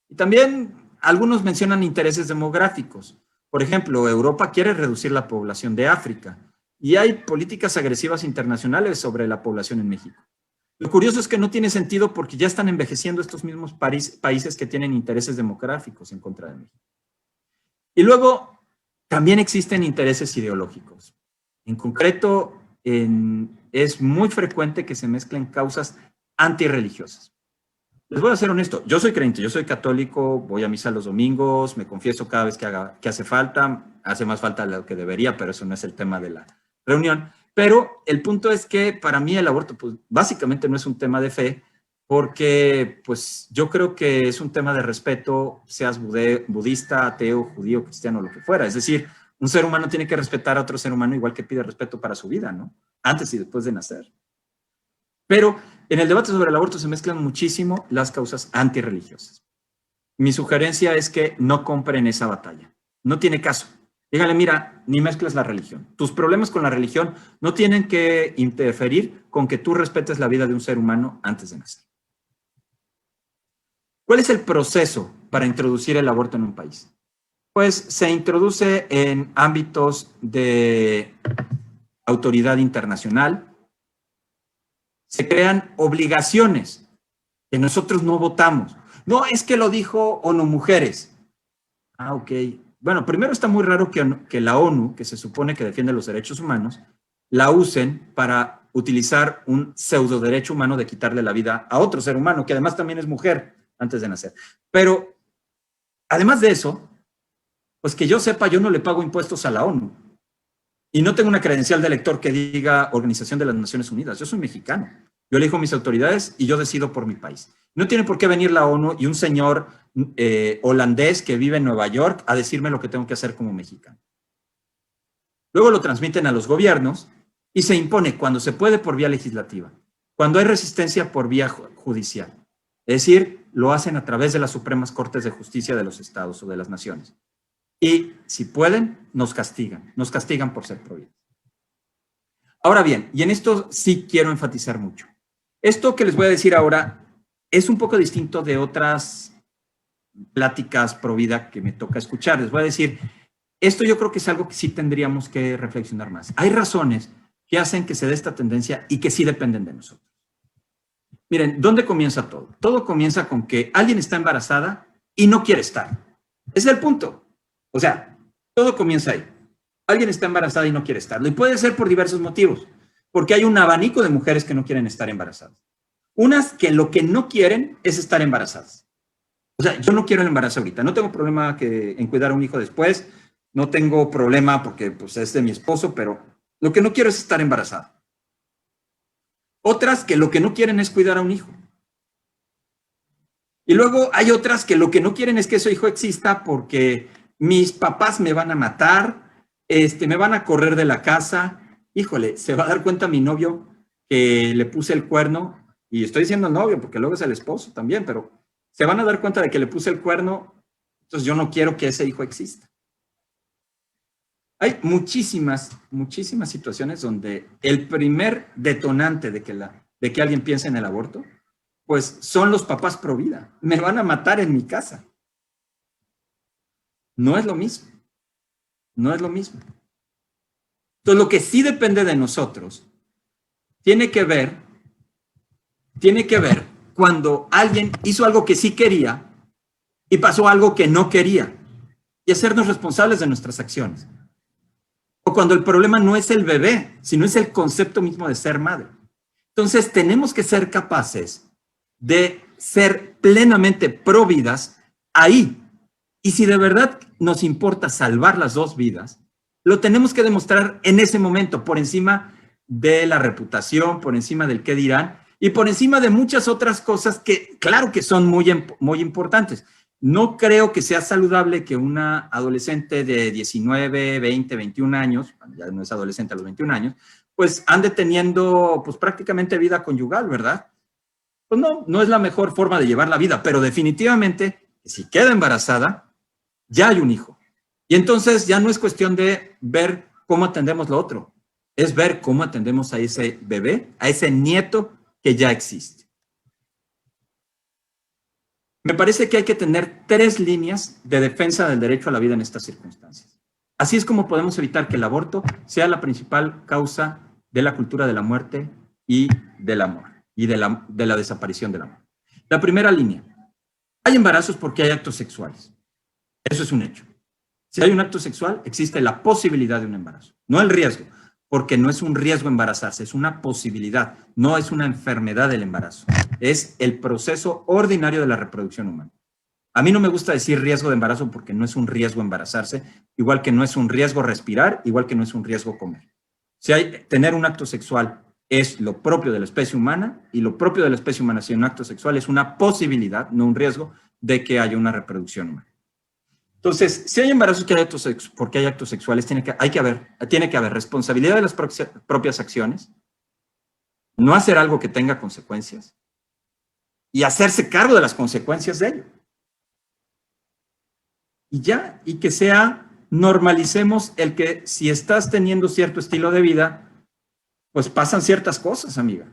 Y también algunos mencionan intereses demográficos. Por ejemplo, Europa quiere reducir la población de África y hay políticas agresivas internacionales sobre la población en México. Lo curioso es que no tiene sentido porque ya están envejeciendo estos mismos países que tienen intereses demográficos en contra de México. Y luego también existen intereses ideológicos. En concreto, es muy frecuente que se mezclen causas antirreligiosas. Les voy a ser honesto, yo soy creyente, yo soy católico, voy a misa los domingos, me confieso cada vez que hace falta, hace más falta de lo que debería, pero eso no es el tema de la reunión. Pero el punto es que para mí el aborto pues, básicamente no es un tema de fe, porque pues yo creo que es un tema de respeto, seas budista, ateo, judío, cristiano, lo que fuera. Es decir, un ser humano tiene que respetar a otro ser humano igual que pide respeto para su vida, ¿no? Antes y después de nacer. Pero en el debate sobre el aborto se mezclan muchísimo las causas antirreligiosas. Mi sugerencia es que no compren esa batalla. No tiene caso. Dígale, mira, ni mezcles la religión. Tus problemas con la religión no tienen que interferir con que tú respetes la vida de un ser humano antes de nacer. ¿Cuál es el proceso para introducir el aborto en un país? Pues se introduce en ámbitos de autoridad internacional, se crean obligaciones que nosotros no votamos. No, es que lo dijo ONU Mujeres. Ah, ok. Bueno, primero está muy raro que la ONU, que se supone que defiende los derechos humanos, la usen para utilizar un pseudo derecho humano de quitarle la vida a otro ser humano, que además también es mujer antes de nacer. Pero, además de eso, pues que yo sepa, yo no le pago impuestos a la ONU. Y no tengo una credencial de elector que diga Organización de las Naciones Unidas. Yo soy mexicano. Yo elijo mis autoridades y yo decido por mi país. No tiene por qué venir la ONU y un señor holandés que vive en Nueva York a decirme lo que tengo que hacer como mexicano. Luego lo transmiten a los gobiernos y se impone cuando se puede por vía legislativa, cuando hay resistencia por vía judicial. Es decir, lo hacen a través de las Supremas Cortes de Justicia de los estados o de las naciones. Y si pueden, nos castigan por ser pro vida. Ahora bien, y en esto sí quiero enfatizar mucho. Esto que les voy a decir ahora es un poco distinto de otras pláticas pro vida que me toca escuchar. Les voy a decir, esto yo creo que es algo que sí tendríamos que reflexionar más. Hay razones que hacen que se dé esta tendencia y que sí dependen de nosotros. Miren, ¿dónde comienza todo? Todo comienza con que alguien está embarazada y no quiere estar. Ese es el punto. O sea, todo comienza ahí. Alguien está embarazada y no quiere estarlo. Y puede ser por diversos motivos. Porque hay un abanico de mujeres que no quieren estar embarazadas. Unas que lo que no quieren es estar embarazadas. O sea, yo no quiero el embarazo ahorita. No tengo problema en cuidar a un hijo después. No tengo problema porque pues, es de mi esposo, pero lo que no quiero es estar embarazada. Otras que lo que no quieren es cuidar a un hijo. Y luego hay otras que lo que no quieren es que ese hijo exista porque mis papás me van a matar, me van a correr de la casa. Híjole, se va a dar cuenta mi novio que le puse el cuerno, y estoy diciendo novio porque luego es el esposo también, pero se van a dar cuenta de que le puse el cuerno, entonces yo no quiero que ese hijo exista. Hay muchísimas situaciones donde el primer detonante de que alguien piense en el aborto, pues son los papás pro vida. Me van a matar en mi casa. No es lo mismo. No es lo mismo. Entonces, lo que sí depende de nosotros tiene que ver cuando alguien hizo algo que sí quería y pasó algo que no quería, y hacernos responsables de nuestras acciones. O cuando el problema no es el bebé, sino es el concepto mismo de ser madre. Entonces, tenemos que ser capaces de ser plenamente pro vidas ahí. Y si de verdad nos importa salvar las dos vidas, lo tenemos que demostrar en ese momento, por encima de la reputación, por encima del qué dirán, y por encima de muchas otras cosas que, claro que son muy importantes. No creo que sea saludable que una adolescente de 19, 20, 21 años, ya no es adolescente a los 21 años, pues ande teniendo pues prácticamente vida conyugal, ¿verdad? Pues no es la mejor forma de llevar la vida, pero definitivamente, si queda embarazada, ya hay un hijo. Y entonces ya no es cuestión de ver cómo atendemos lo otro, es ver cómo atendemos a ese bebé, a ese nieto que ya existe. Me parece que hay que tener 3 líneas de defensa del derecho a la vida en estas circunstancias. Así es como podemos evitar que el aborto sea la principal causa de la cultura de la muerte y del amor, y de la desaparición del amor. La primera línea, hay embarazos porque hay actos sexuales. Eso es un hecho. Si hay un acto sexual, existe la posibilidad de un embarazo, no el riesgo, porque no es un riesgo embarazarse, es una posibilidad, no es una enfermedad del embarazo, es el proceso ordinario de la reproducción humana. A mí no me gusta decir riesgo de embarazo porque no es un riesgo embarazarse, igual que no es un riesgo respirar, igual que no es un riesgo comer. Tener un acto sexual es lo propio de la especie humana, y lo propio de la especie humana, si hay un acto sexual, es una posibilidad, no un riesgo, de que haya una reproducción humana. Entonces, si hay embarazos porque hay actos sexuales, tiene que haber responsabilidad de las propias acciones, no hacer algo que tenga consecuencias y hacerse cargo de las consecuencias de ello. Y que normalicemos el que si estás teniendo cierto estilo de vida, pues pasan ciertas cosas, amiga.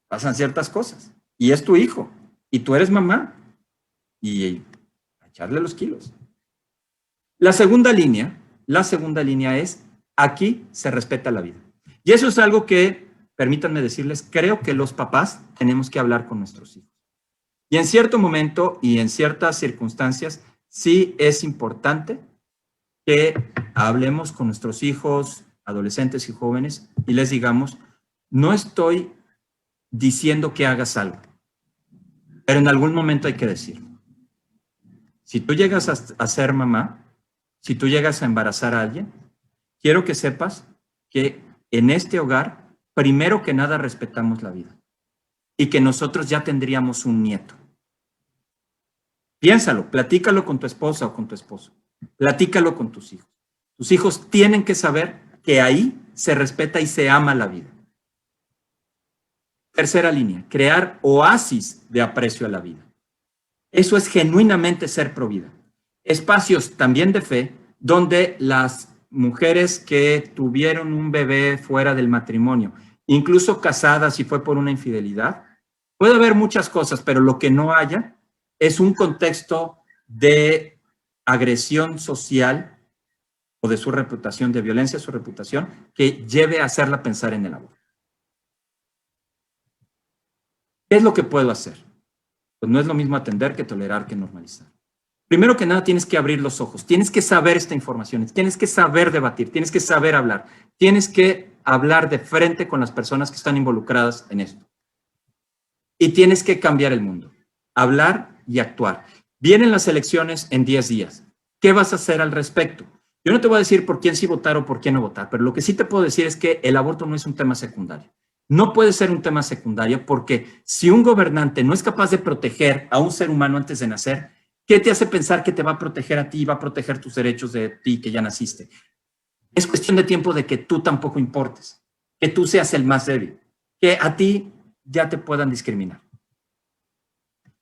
Pasan ciertas cosas. Y es tu hijo, y tú eres mamá, y echarle los kilos. La segunda línea es, aquí se respeta la vida. Y eso es algo que permítanme decirles, creo que los papás tenemos que hablar con nuestros hijos. Y en cierto momento y en ciertas circunstancias, sí es importante que hablemos con nuestros hijos, adolescentes y jóvenes, y les digamos, no estoy diciendo que hagas algo, pero en algún momento hay que decirlo. Si tú llegas a ser mamá, si tú llegas a embarazar a alguien, quiero que sepas que en este hogar, primero que nada, respetamos la vida y que nosotros ya tendríamos un nieto. Piénsalo, platícalo con tu esposa o con tu esposo, platícalo con tus hijos. Tus hijos tienen que saber que ahí se respeta y se ama la vida. Tercera línea, crear oasis de aprecio a la vida. Eso es genuinamente ser pro vida. Espacios también de fe donde las mujeres que tuvieron un bebé fuera del matrimonio, incluso casadas si fue por una infidelidad, puede haber muchas cosas, pero lo que no haya es un contexto de agresión social o de su reputación, de violencia a su reputación, que lleve a hacerla pensar en el aborto. ¿Qué es lo que puedo hacer? Pues no es lo mismo atender que tolerar que normalizar. Primero que nada, tienes que abrir los ojos, tienes que saber esta información, tienes que saber debatir, tienes que saber hablar, tienes que hablar de frente con las personas que están involucradas en esto. Y tienes que cambiar el mundo, hablar y actuar. Vienen las elecciones en 10 días. ¿Qué vas a hacer al respecto? Yo no te voy a decir por quién sí votar o por quién no votar, pero lo que sí te puedo decir es que el aborto no es un tema secundario. No puede ser un tema secundario porque si un gobernante no es capaz de proteger a un ser humano antes de nacer, ¿qué te hace pensar que te va a proteger a ti y va a proteger tus derechos de ti que ya naciste? Es cuestión de tiempo de que tú tampoco importes, que tú seas el más débil, que a ti ya te puedan discriminar.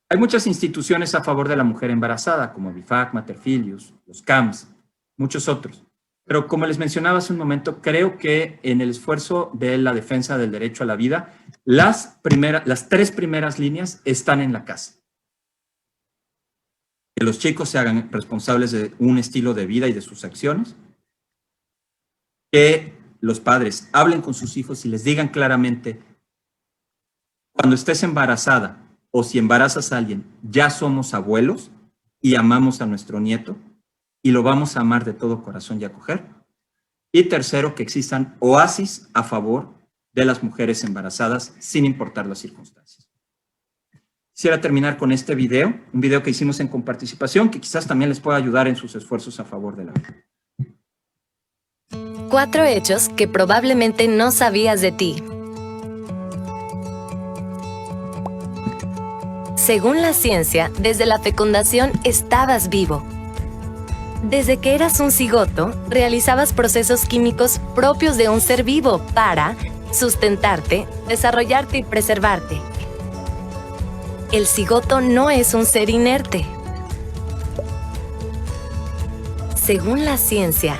Hay muchas instituciones a favor de la mujer embarazada, como BIFAC, Materfilius, los CAMS, muchos otros. Pero como les mencionaba hace un momento, creo que en el esfuerzo de la defensa del derecho a la vida, las 3 primeras líneas están en la casa. Que los chicos se hagan responsables de un estilo de vida y de sus acciones. Que los padres hablen con sus hijos y les digan claramente, cuando estés embarazada o si embarazas a alguien, ya somos abuelos y amamos a nuestro nieto y lo vamos a amar de todo corazón y acoger. Y tercero, que existan oasis a favor de las mujeres embarazadas sin importar las circunstancias. Quisiera terminar con este video, un video que hicimos en comparticipación, que quizás también les pueda ayudar en sus esfuerzos a favor de la vida. 4 hechos que probablemente no sabías de ti. Según la ciencia, desde la fecundación estabas vivo. Desde que eras un cigoto, realizabas procesos químicos propios de un ser vivo para sustentarte, desarrollarte y preservarte. El cigoto no es un ser inerte. Según la ciencia,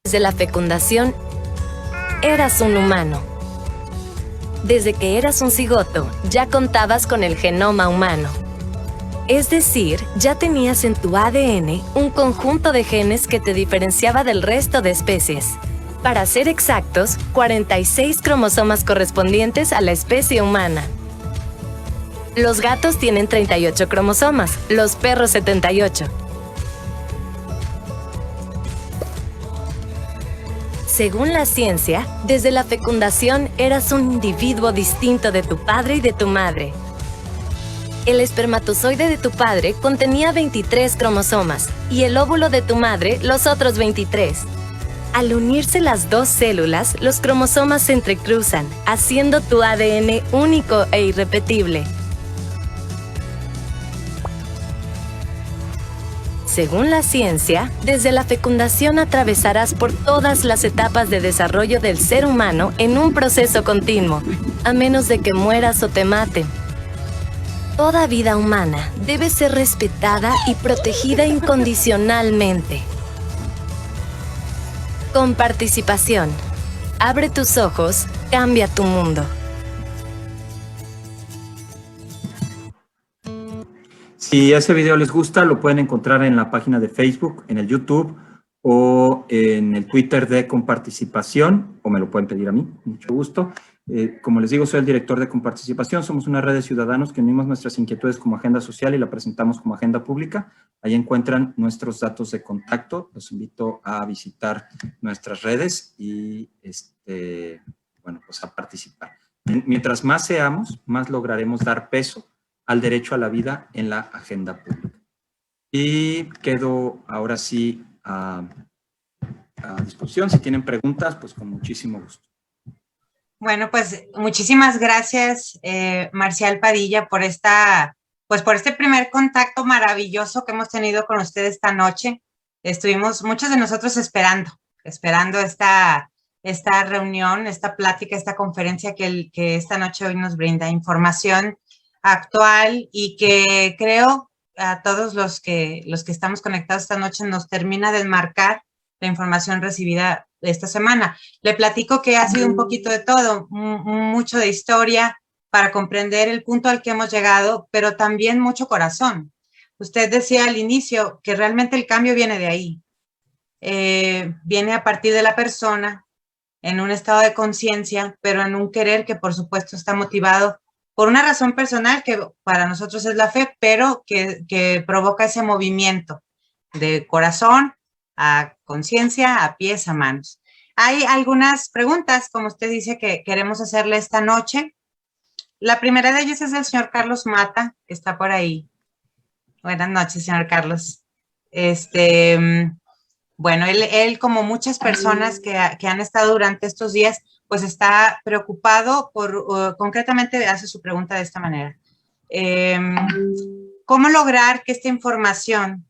desde la fecundación, eras un humano. Desde que eras un cigoto, ya contabas con el genoma humano. Es decir, ya tenías en tu ADN un conjunto de genes que te diferenciaba del resto de especies. Para ser exactos, 46 cromosomas correspondientes a la especie humana. Los gatos tienen 38 cromosomas, los perros 78. Según la ciencia, desde la fecundación eras un individuo distinto de tu padre y de tu madre. El espermatozoide de tu padre contenía 23 cromosomas y el óvulo de tu madre los otros 23. Al unirse las 2 células, los cromosomas se entrecruzan, haciendo tu ADN único e irrepetible. Según la ciencia, desde la fecundación atravesarás por todas las etapas de desarrollo del ser humano en un proceso continuo, a menos de que mueras o te maten. Toda vida humana debe ser respetada y protegida incondicionalmente. Con participación. Abre tus ojos, cambia tu mundo. Si ese video les gusta, lo pueden encontrar en la página de Facebook, en el YouTube o en el Twitter de Comparticipación, o me lo pueden pedir a mí, con mucho gusto. Como les digo, soy el director de Comparticipación. Somos una red de ciudadanos que unimos nuestras inquietudes como agenda social y la presentamos como agenda pública. Ahí encuentran nuestros datos de contacto. Los invito a visitar nuestras redes y, bueno, pues a participar. Mientras más seamos, más lograremos dar peso al derecho a la vida en la agenda pública. Y quedo ahora sí a disposición. Si tienen preguntas, pues con muchísimo gusto. Bueno, pues muchísimas gracias, Marcial Padilla, por por este primer contacto maravilloso que hemos tenido con usted esta noche. Estuvimos muchos de nosotros esperando esta reunión, esta plática, esta conferencia que esta noche hoy nos brinda información actual y que creo a todos los que estamos conectados esta noche nos termina de enmarcar la información recibida esta semana. Le platico que ha sido un poquito de todo, mucho de historia para comprender el punto al que hemos llegado, pero también mucho corazón. Usted decía al inicio que realmente el cambio viene de ahí. Viene a partir de la persona en un estado de conciencia, pero en un querer que por supuesto está motivado por una razón personal que para nosotros es la fe, pero que provoca ese movimiento de corazón a conciencia, a pies, a manos. Hay algunas preguntas, como usted dice, que queremos hacerle esta noche. La primera de ellas es del señor Carlos Mata, que está por ahí. Buenas noches, señor Carlos. Bueno, él como muchas personas que han estado durante estos días, pues está preocupado concretamente hace su pregunta de esta manera. ¿Cómo lograr que esta información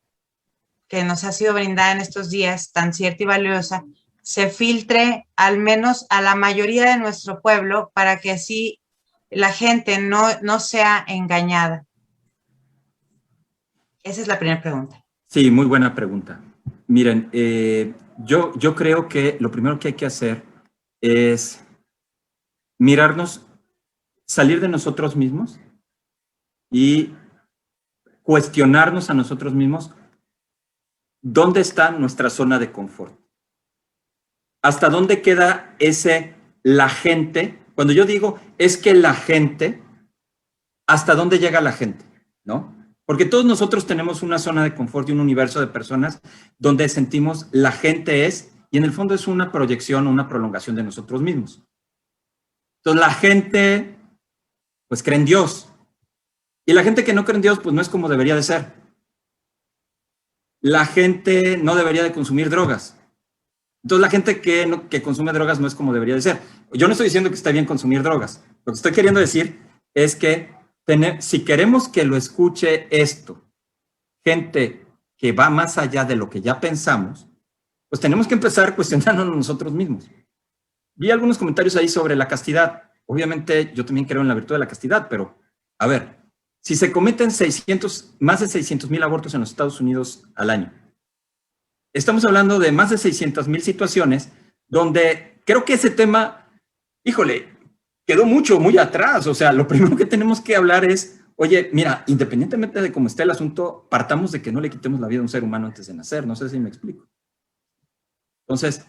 que nos ha sido brindada en estos días, tan cierta y valiosa, se filtre al menos a la mayoría de nuestro pueblo para que así la gente no sea engañada? Esa es la primera pregunta. Sí, muy buena pregunta. Miren, yo creo que lo primero que hay que hacer es mirarnos, salir de nosotros mismos y cuestionarnos a nosotros mismos dónde está nuestra zona de confort. ¿Hasta dónde queda la gente? Cuando yo digo es que la gente, ¿hasta dónde llega la gente? ¿No? Porque todos nosotros tenemos una zona de confort y un universo de personas donde sentimos la gente es, y en el fondo es una proyección o una prolongación de nosotros mismos. Entonces la gente, pues cree en Dios. Y la gente que no cree en Dios, pues no es como debería de ser. La gente no debería de consumir drogas. Entonces la gente que consume drogas no es como debería de ser. Yo no estoy diciendo que está bien consumir drogas. Lo que estoy queriendo decir es que si queremos que lo escuche esto, gente que va más allá de lo que ya pensamos, pues tenemos que empezar cuestionándonos nosotros mismos. Vi algunos comentarios ahí sobre la castidad. Obviamente yo también creo en la virtud de la castidad, pero a ver, si se cometen más de 600,000 abortos en los Estados Unidos al año, estamos hablando de más de 600,000 situaciones donde creo que ese tema, híjole, quedó muy atrás. O sea, lo primero que tenemos que hablar es, oye, mira, independientemente de cómo esté el asunto, partamos de que no le quitemos la vida a un ser humano antes de nacer. No sé si me explico. Entonces,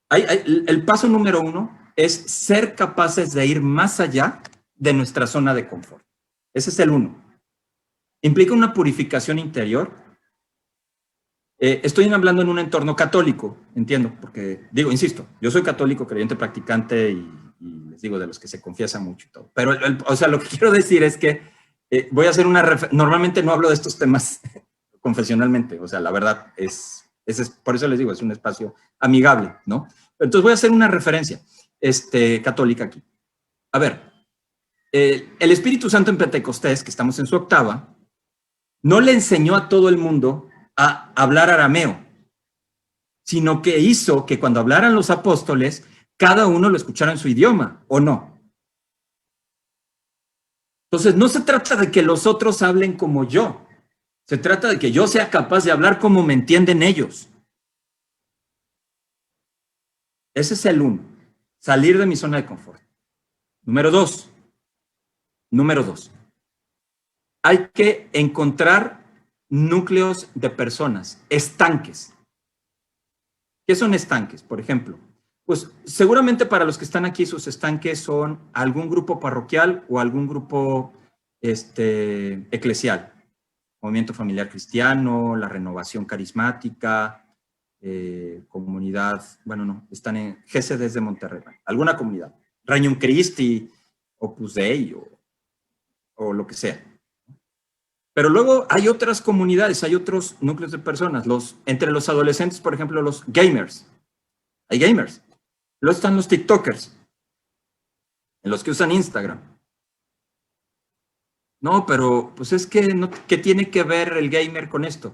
el paso número 1 es ser capaces de ir más allá de nuestra zona de confort. Ese es el 1. Implica una purificación interior. Estoy hablando en un entorno católico, entiendo, porque digo, insisto, yo soy católico, creyente, practicante y les digo de los que se confiesan mucho y todo. Pero, o sea, lo que quiero decir es que voy a hacer normalmente no hablo de estos temas confesionalmente, o sea, la verdad por eso les digo, es un espacio amigable, ¿no? Entonces voy a hacer una referencia católica aquí. A ver, el Espíritu Santo en Pentecostés, que estamos en su octava, no le enseñó a todo el mundo a hablar arameo, sino que hizo que cuando hablaran los apóstoles, cada uno lo escuchara en su idioma, ¿o no? Entonces, no se trata de que los otros hablen como yo. Se trata de que yo sea capaz de hablar como me entienden ellos. Ese es el 1. Salir de mi zona de confort. Número 2. Hay que encontrar núcleos de personas, estanques. ¿Qué son estanques, por ejemplo? Pues seguramente para los que están aquí, sus estanques son algún grupo parroquial o algún grupo eclesial. Movimiento Familiar Cristiano, la Renovación Carismática, comunidad, bueno, no, están en GCDs de Monterrey, alguna comunidad, Regnum Christi, Opus Dei o lo que sea. Pero luego hay otras comunidades, hay otros núcleos de personas, entre los adolescentes, por ejemplo, los gamers. Hay gamers. Luego están los TikTokers, en los que usan Instagram. No, pero pues es que, ¿qué tiene que ver el gamer con esto?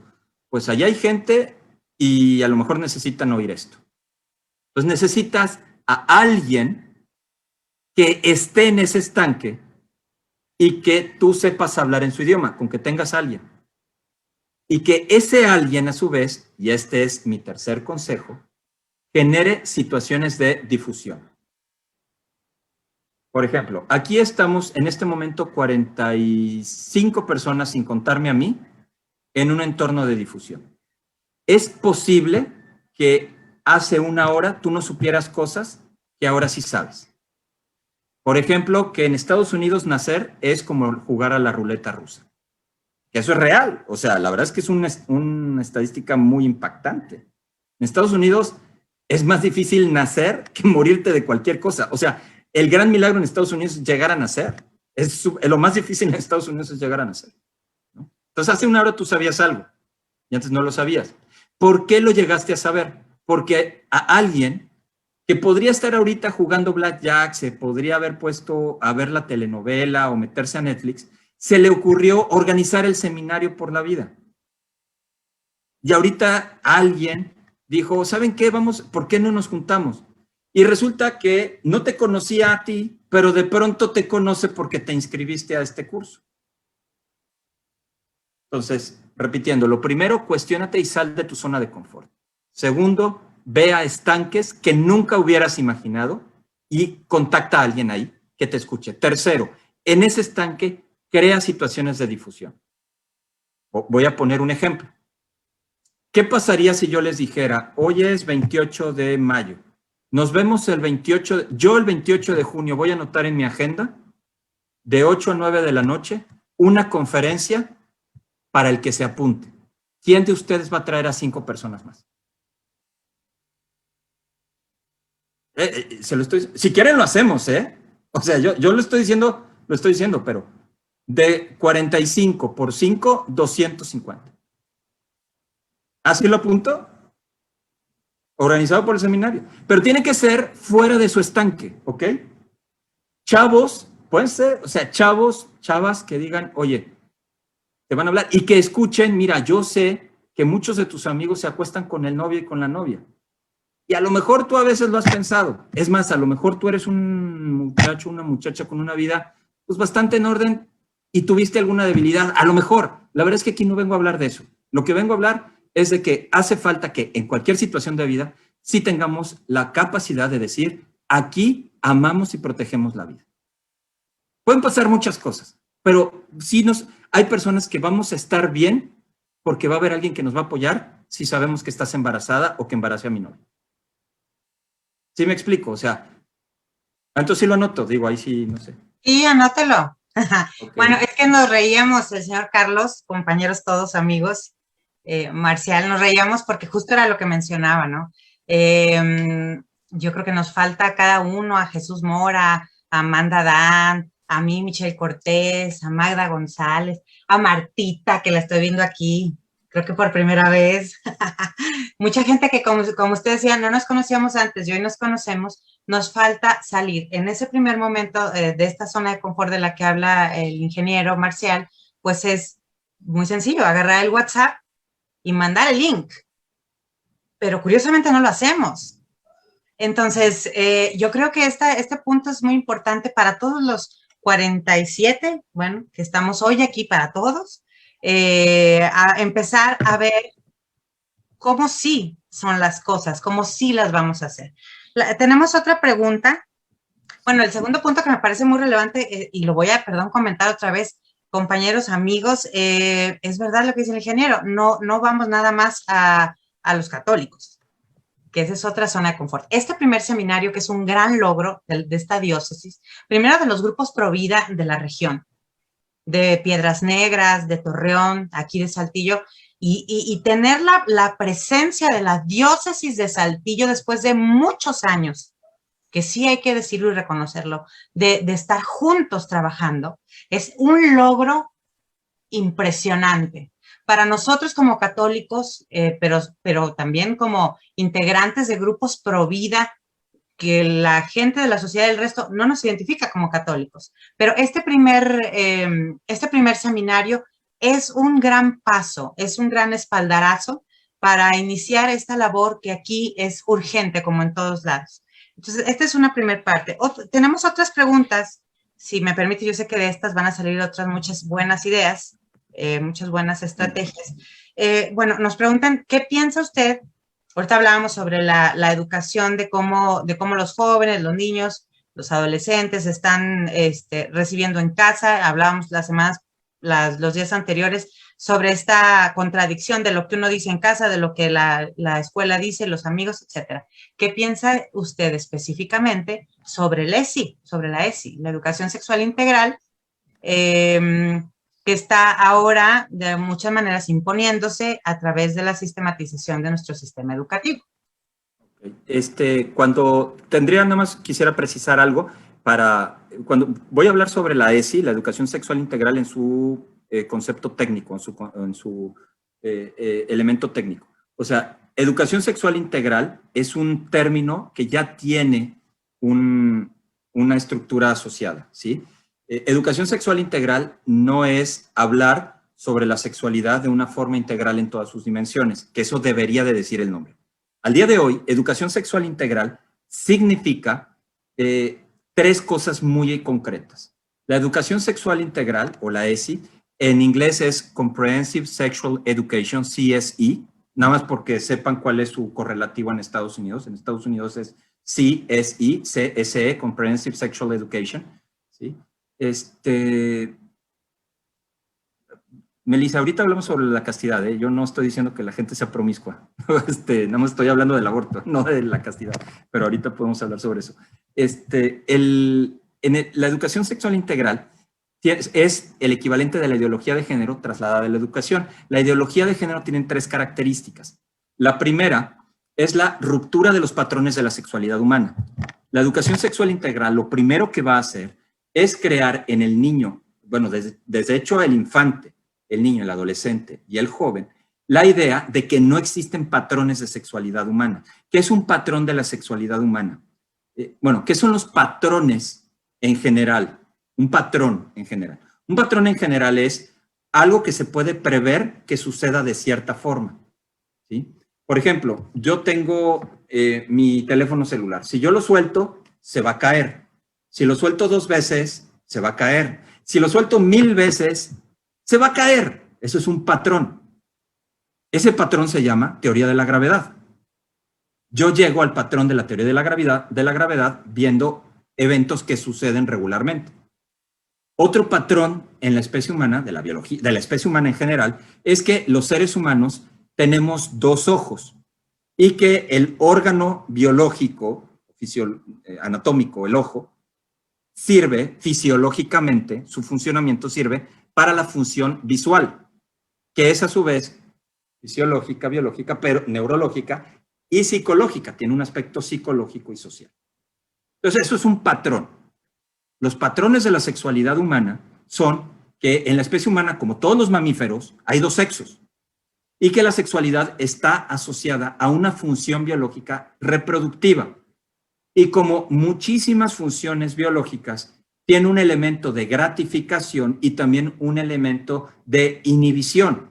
Pues allá hay gente y a lo mejor necesitan oír esto. Pues necesitas a alguien que esté en ese estanque y que tú sepas hablar en su idioma, con que tengas a alguien. Y que ese alguien, a su vez, y este es mi tercer consejo, genere situaciones de difusión. Por ejemplo, aquí estamos en este momento 45 personas, sin contarme a mí, en un entorno de difusión. Es posible que hace una hora tú no supieras cosas que ahora sí sabes. Por ejemplo, que en Estados Unidos nacer es como jugar a la ruleta rusa. Eso es real. O sea, la verdad es que es una estadística muy impactante. En Estados Unidos es más difícil nacer que morirte de cualquier cosa. O sea, el gran milagro en Estados Unidos es llegar a nacer. Lo más difícil en Estados Unidos es llegar a nacer, ¿no? Entonces, hace una hora tú sabías algo y antes no lo sabías. ¿Por qué lo llegaste a saber? Porque a alguien que podría estar ahorita jugando blackjack, se podría haber puesto a ver la telenovela o meterse a Netflix, se le ocurrió organizar el seminario por la vida. Y ahorita alguien dijo, ¿saben qué? ¿Por qué no nos juntamos? Y resulta que no te conocía a ti, pero de pronto te conoce porque te inscribiste a este curso. Entonces, repitiendo, lo primero, cuestiónate y sal de tu zona de confort. Segundo, ve a estanques que nunca hubieras imaginado y contacta a alguien ahí que te escuche. Tercero, en ese estanque, crea situaciones de difusión. Voy a poner un ejemplo. ¿Qué pasaría si yo les dijera, hoy es 28 de mayo? Nos vemos el 28, yo el 28 de junio voy a anotar en mi agenda, de 8 a 9 de la noche, una conferencia para el que se apunte. ¿Quién de ustedes va a traer a 5 personas más? Si quieren lo hacemos, ¿eh? O sea, yo lo estoy diciendo, pero de 45 por 5, 250. ¿Así lo apunto? Organizado por el seminario. Pero tiene que ser fuera de su estanque, ¿ok? Chavos, pueden ser, o sea, chavas que digan, oye, te van a hablar y que escuchen, mira, yo sé que muchos de tus amigos se acuestan con el novio y con la novia. Y a lo mejor tú a veces lo has pensado. Es más, a lo mejor tú eres un muchacho, una muchacha con una vida pues bastante en orden y tuviste alguna debilidad. A lo mejor, la verdad es que aquí no vengo a hablar de eso. Lo que vengo a hablar es de que hace falta que en cualquier situación de vida sí tengamos la capacidad de decir, aquí amamos y protegemos la vida. Pueden pasar muchas cosas, pero sí hay personas que vamos a estar bien porque va a haber alguien que nos va a apoyar si sabemos que estás embarazada o que embaracé a mi novio. ¿Sí me explico? O sea, entonces sí lo anoto, digo, ahí sí, no sé. Sí, anótelo. Okay. Bueno, es que nos reíamos, el señor Carlos, compañeros todos, amigos, Marcial, nos reíamos porque justo era lo que mencionaba, ¿no? Yo creo que nos falta a cada uno, a Jesús Mora, a Amanda Dan, a mí, Michelle Cortés, a Magda González, a Martita, que la estoy viendo aquí, creo que por primera vez. Mucha gente que, como usted decía, no nos conocíamos antes y hoy nos conocemos. Nos falta salir. En ese primer momento de esta zona de confort de la que habla el ingeniero Marcial, pues es muy sencillo, agarrar el WhatsApp y mandar el link. Pero curiosamente no lo hacemos. Entonces, yo creo que este punto es muy importante para todos los 47, bueno, que estamos hoy aquí para todos, a empezar a ver cómo sí son las cosas, cómo sí las vamos a hacer. Tenemos otra pregunta. Bueno, el segundo punto que me parece muy relevante, y lo voy a, comentar otra vez, compañeros, amigos, es verdad lo que dice el ingeniero, no vamos nada más a los católicos. que esa es otra zona de confort. Este primer seminario, que es un gran logro de esta diócesis, primero de los grupos pro vida de la región, de Piedras Negras, de Torreón, aquí de Saltillo, y tener la presencia de la diócesis de Saltillo después de muchos años, que sí hay que decirlo y reconocerlo, de estar juntos trabajando, es un logro impresionante. Para nosotros como católicos, pero también como integrantes de grupos pro vida, que la gente de la sociedad del resto no nos identifica como católicos. Pero este primer seminario es un gran paso, es un gran espaldarazo para iniciar esta labor que aquí es urgente, como en todos lados. Entonces, esta es una primera parte. Tenemos otras preguntas, si me permite. Yo sé que de estas van a salir otras muchas buenas ideas, muchas buenas estrategias. Bueno, nos preguntan, ¿qué piensa usted? Ahorita hablábamos sobre la educación, de cómo los jóvenes, los niños, los adolescentes están recibiendo en casa. Hablábamos los días anteriores sobre esta contradicción de lo que uno dice en casa, de lo que la escuela dice, los amigos, etcétera. ¿Qué piensa usted específicamente sobre la ESI, la educación sexual integral, que está ahora de muchas maneras imponiéndose a través de la sistematización de nuestro sistema educativo? Cuando tendría, nada más quisiera precisar algo, cuando voy a hablar sobre la ESI, la educación sexual integral en su concepto técnico, en su elemento técnico. O sea, educación sexual integral es un término que ya tiene una estructura asociada, ¿sí? Educación sexual integral no es hablar sobre la sexualidad de una forma integral en todas sus dimensiones, que eso debería de decir el nombre. Al día de hoy, educación sexual integral significa tres cosas muy concretas. La educación sexual integral, o la ESI, en inglés es Comprehensive Sexual Education, CSE, nada más porque sepan cuál es su correlativo en Estados Unidos. En Estados Unidos es CSE, CSE, Comprehensive Sexual Education, ¿sí? Melissa, ahorita hablamos sobre la castidad, ¿eh? Yo no estoy diciendo que la gente sea promiscua, nada más estoy hablando del aborto, no de la castidad, pero ahorita podemos hablar sobre eso. La educación sexual integral es el equivalente de la ideología de género trasladada a la educación. La ideología de género tiene tres características. La primera es la ruptura de los patrones de la sexualidad humana. La educación sexual integral lo primero que va a hacer es crear en el niño, bueno, desde hecho el infante, el niño, el adolescente y el joven, la idea de que no existen patrones de sexualidad humana. ¿Qué es un patrón de la sexualidad humana? Bueno, ¿qué son los patrones en general? Un patrón en general. Un patrón en general es algo que se puede prever que suceda de cierta forma, ¿sí? Por ejemplo, yo tengo mi teléfono celular. Si yo lo suelto, se va a caer. Si lo suelto 2 veces, se va a caer. Si lo suelto 1000 veces, se va a caer. Eso es un patrón. Ese patrón se llama teoría de la gravedad. Yo llego al patrón de la teoría de la gravedad viendo eventos que suceden regularmente. Otro patrón en la especie humana, de la biología, de la especie humana en general, es que los seres humanos tenemos 2 ojos y que el órgano biológico, anatómico, el ojo, sirve fisiológicamente, su funcionamiento sirve para la función visual, que es a su vez fisiológica, biológica, pero neurológica y psicológica, tiene un aspecto psicológico y social. Entonces, eso es un patrón. Los patrones de la sexualidad humana son que en la especie humana, como todos los mamíferos, hay 2 sexos y que la sexualidad está asociada a una función biológica reproductiva. Y como muchísimas funciones biológicas, tiene un elemento de gratificación y también un elemento de inhibición.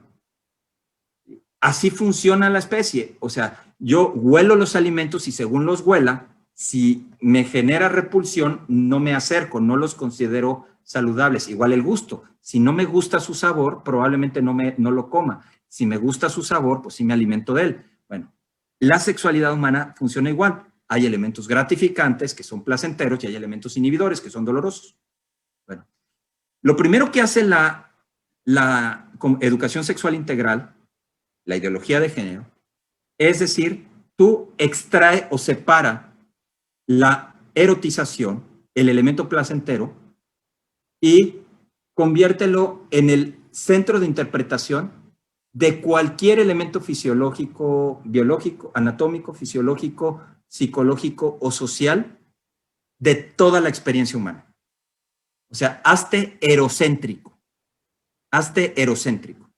Así funciona la especie. O sea, yo huelo los alimentos y según los huela, si me genera repulsión, no me acerco, no los considero saludables. Igual el gusto. Si no me gusta su sabor, probablemente no lo coma. Si me gusta su sabor, pues sí me alimento de él. Bueno, la sexualidad humana funciona igual. Hay elementos gratificantes que son placenteros y hay elementos inhibidores que son dolorosos. Bueno, lo primero que hace la educación sexual integral, la ideología de género, es decir, tú extrae o separa la erotización, el elemento placentero, y conviértelo en el centro de interpretación de cualquier elemento fisiológico, biológico, anatómico, fisiológico, psicológico o social de toda la experiencia humana. O sea, hazte erocéntrico. Hazte erocéntrico.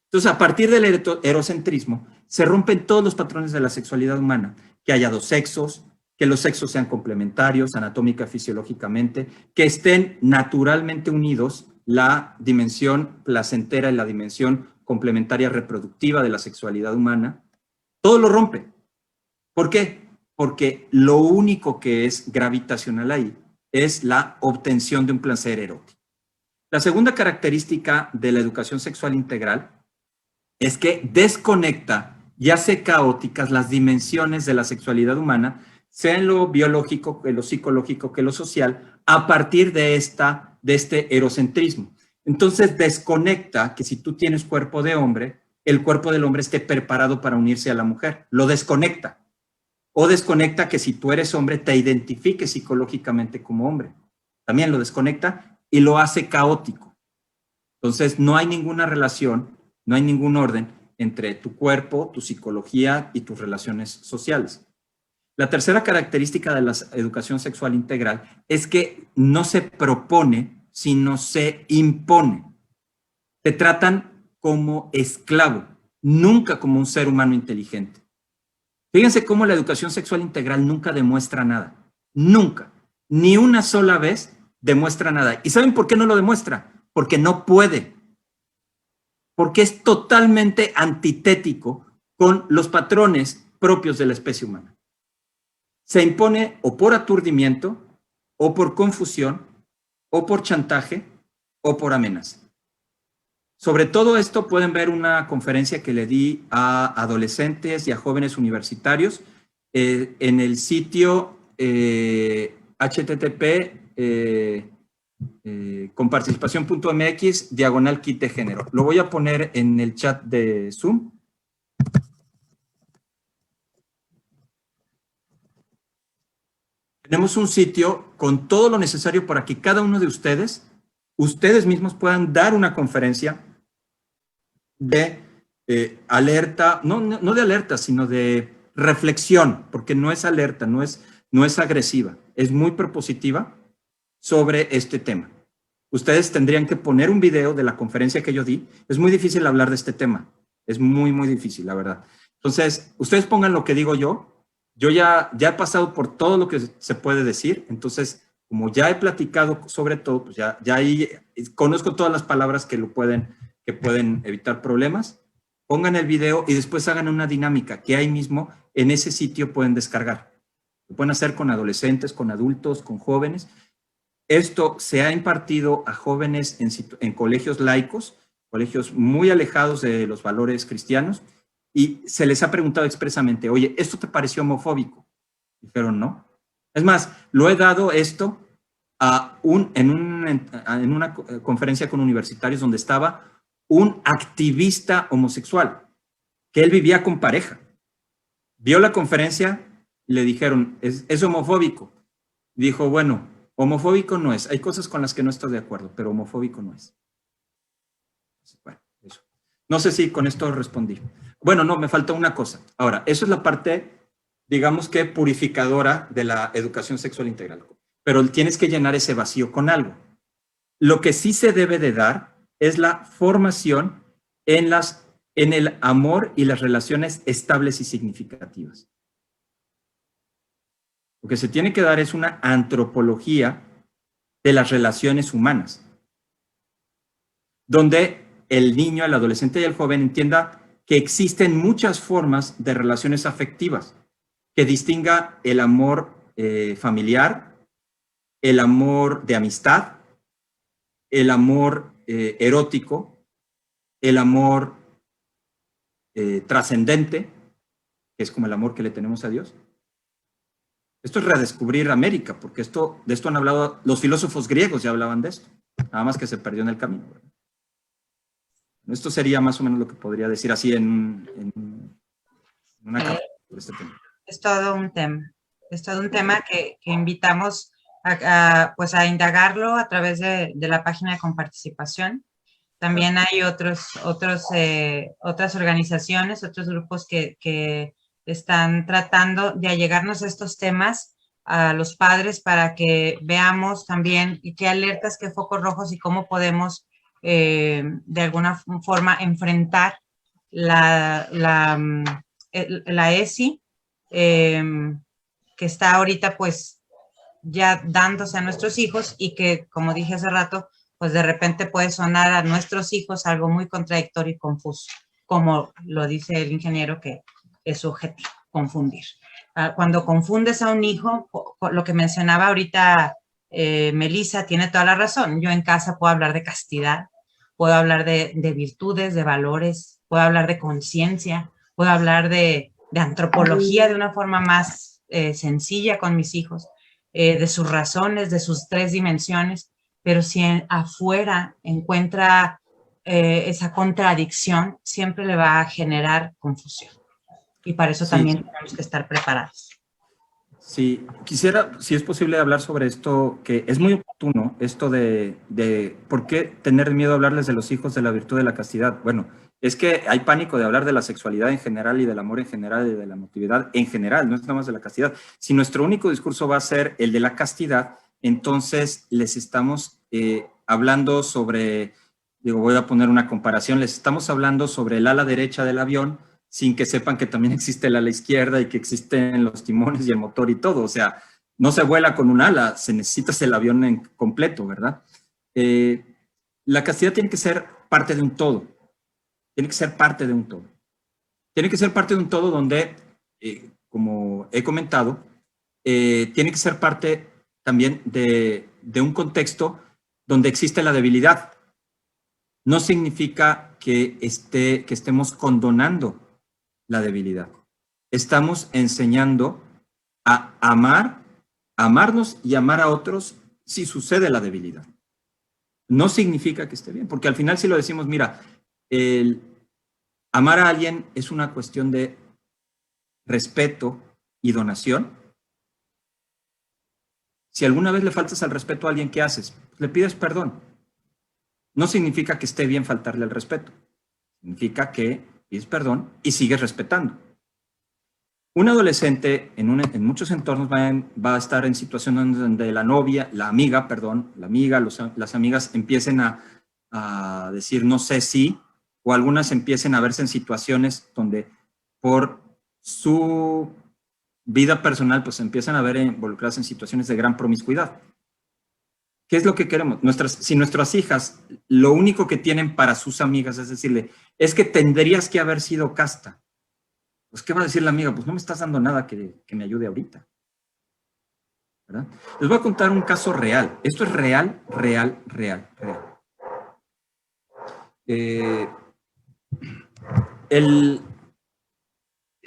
Entonces, a partir del erocentrismo, se rompen todos los patrones de la sexualidad humana. Que haya dos sexos, que los sexos sean complementarios, anatómica, fisiológicamente, que estén naturalmente unidos la dimensión placentera y la dimensión complementaria reproductiva de la sexualidad humana. Todo lo rompe. ¿Por qué? Porque lo único que es gravitacional ahí es la obtención de un placer erótico. La segunda característica de la educación sexual integral es que desconecta y hace caóticas las dimensiones de la sexualidad humana, sea en lo biológico, que lo psicológico, que lo social, a partir de este erocentrismo. Entonces desconecta que si tú tienes cuerpo de hombre, el cuerpo del hombre esté preparado para unirse a la mujer. Lo desconecta. O desconecta que si tú eres hombre, te identifiques psicológicamente como hombre. También lo desconecta y lo hace caótico. Entonces no hay ninguna relación, no hay ningún orden entre tu cuerpo, tu psicología y tus relaciones sociales. La tercera característica de la educación sexual integral es que no se propone, sino se impone. Te tratan como esclavo, nunca como un ser humano inteligente. Fíjense cómo la educación sexual integral nunca demuestra nada. Nunca. Ni una sola vez demuestra nada. ¿Y saben por qué no lo demuestra? Porque no puede. Porque es totalmente antitético con los patrones propios de la especie humana. Se impone o por aturdimiento, o por confusión, o por chantaje, o por amenaza. Sobre todo esto pueden ver una conferencia que le di a adolescentes y a jóvenes universitarios en el sitio http comparticipación.mx/kit de género. Lo voy a poner en el chat de Zoom. Tenemos un sitio con todo lo necesario para que cada uno de ustedes mismos puedan dar una conferencia de alerta, no de alerta, sino de reflexión, porque no es alerta, no es agresiva, es muy propositiva sobre este tema. Ustedes tendrían que poner un video de la conferencia que yo di. Es muy difícil hablar de este tema, es muy, muy difícil, la verdad. Entonces, ustedes pongan lo que digo yo. Yo ya he pasado por todo lo que se puede decir, entonces, como ya he platicado sobre todo, pues ya ahí conozco todas las palabras que pueden evitar problemas. Pongan el video y después hagan una dinámica que ahí mismo en ese sitio pueden descargar. Lo pueden hacer con adolescentes, con adultos, con jóvenes. Esto se ha impartido a jóvenes en colegios laicos, colegios muy alejados de los valores cristianos, y se les ha preguntado expresamente, oye, ¿esto te pareció homofóbico? Dijeron, no. Es más, lo he dado esto en una conferencia con universitarios donde estaba un activista homosexual, que él vivía con pareja. Vio la conferencia y le dijeron, ¿es homofóbico? Dijo, bueno, homofóbico no es. Hay cosas con las que no estoy de acuerdo, pero homofóbico no es. Bueno, eso. No sé si con esto respondí. Bueno, no, me faltó una cosa. Ahora, eso es la parte, digamos que purificadora de la educación sexual integral. Pero tienes que llenar ese vacío con algo. Lo que sí se debe de dar es la formación en el amor y las relaciones estables y significativas. Lo que se tiene que dar es una antropología de las relaciones humanas, donde el niño, el adolescente y el joven entienda que existen muchas formas de relaciones afectivas, que distinga el amor familiar, el amor de amistad, el amor erótico, el amor trascendente, que es como el amor que le tenemos a Dios. Esto es redescubrir América, porque de esto han hablado, los filósofos griegos ya hablaban de esto, nada más que se perdió en el camino, ¿verdad? Esto sería más o menos lo que podría decir así en una cápsula sobre este tema. Es todo un tema. Es todo un tema que invitamos pues a indagarlo a través de la página de Comparticipación. También hay otras organizaciones, otros grupos que están tratando de allegarnos a estos temas a los padres para que veamos también qué alertas, qué focos rojos y cómo podemos de alguna forma enfrentar la ESI, que está ahorita pues ya dándose a nuestros hijos y que, como dije hace rato, pues de repente puede sonar a nuestros hijos algo muy contradictorio y confuso, como lo dice el ingeniero que es su objetivo, confundir. Cuando confundes a un hijo, lo que mencionaba ahorita Melissa tiene toda la razón. Yo en casa puedo hablar de castidad, puedo hablar de virtudes, de valores, puedo hablar de conciencia, puedo hablar de antropología de una forma más sencilla con mis hijos, de sus razones, de sus 3 dimensiones, pero si afuera encuentra esa contradicción, siempre le va a generar confusión. Y para eso también tenemos que estar preparados. Sí, quisiera, si es posible, hablar sobre esto, que es muy oportuno, esto de por qué tener miedo a hablarles de los hijos de la virtud de la castidad. Bueno, es que hay pánico de hablar de la sexualidad en general y del amor en general y de la emotividad en general, no es nada más de la castidad. Si nuestro único discurso va a ser el de la castidad, entonces les estamos hablando sobre, voy a poner una comparación, les estamos hablando sobre el ala derecha del avión, sin que sepan que también existe el ala izquierda y que existen los timones y el motor y todo. O sea, no se vuela con un ala, se necesita el avión en completo, ¿verdad? La castidad tiene que ser parte de un todo. Tiene que ser parte de un todo. Tiene que ser parte de un todo donde, como he comentado, tiene que ser parte también de un contexto donde existe la debilidad. No significa que estemos condonando la debilidad. Estamos enseñando a amarnos y amar a otros si sucede la debilidad. No significa que esté bien, porque al final si lo decimos, mira, el amar a alguien es una cuestión de respeto y donación. Si alguna vez le faltas al respeto a alguien, ¿qué haces? Le pides perdón. No significa que esté bien faltarle el respeto. Significa que pides perdón y sigues respetando. Un adolescente en muchos entornos va a estar en situaciones donde la amiga, las amigas empiecen a decir no sé si, o algunas empiecen a verse en situaciones donde por su vida personal pues empiezan a ver involucradas en situaciones de gran promiscuidad. ¿Qué es lo que queremos? Si nuestras hijas lo único que tienen para sus amigas es decirle, es que tendrías que haber sido casta. Pues, ¿qué va a decir la amiga? Pues no me estás dando nada que me ayude ahorita. ¿Verdad? Les voy a contar un caso real. Esto es real.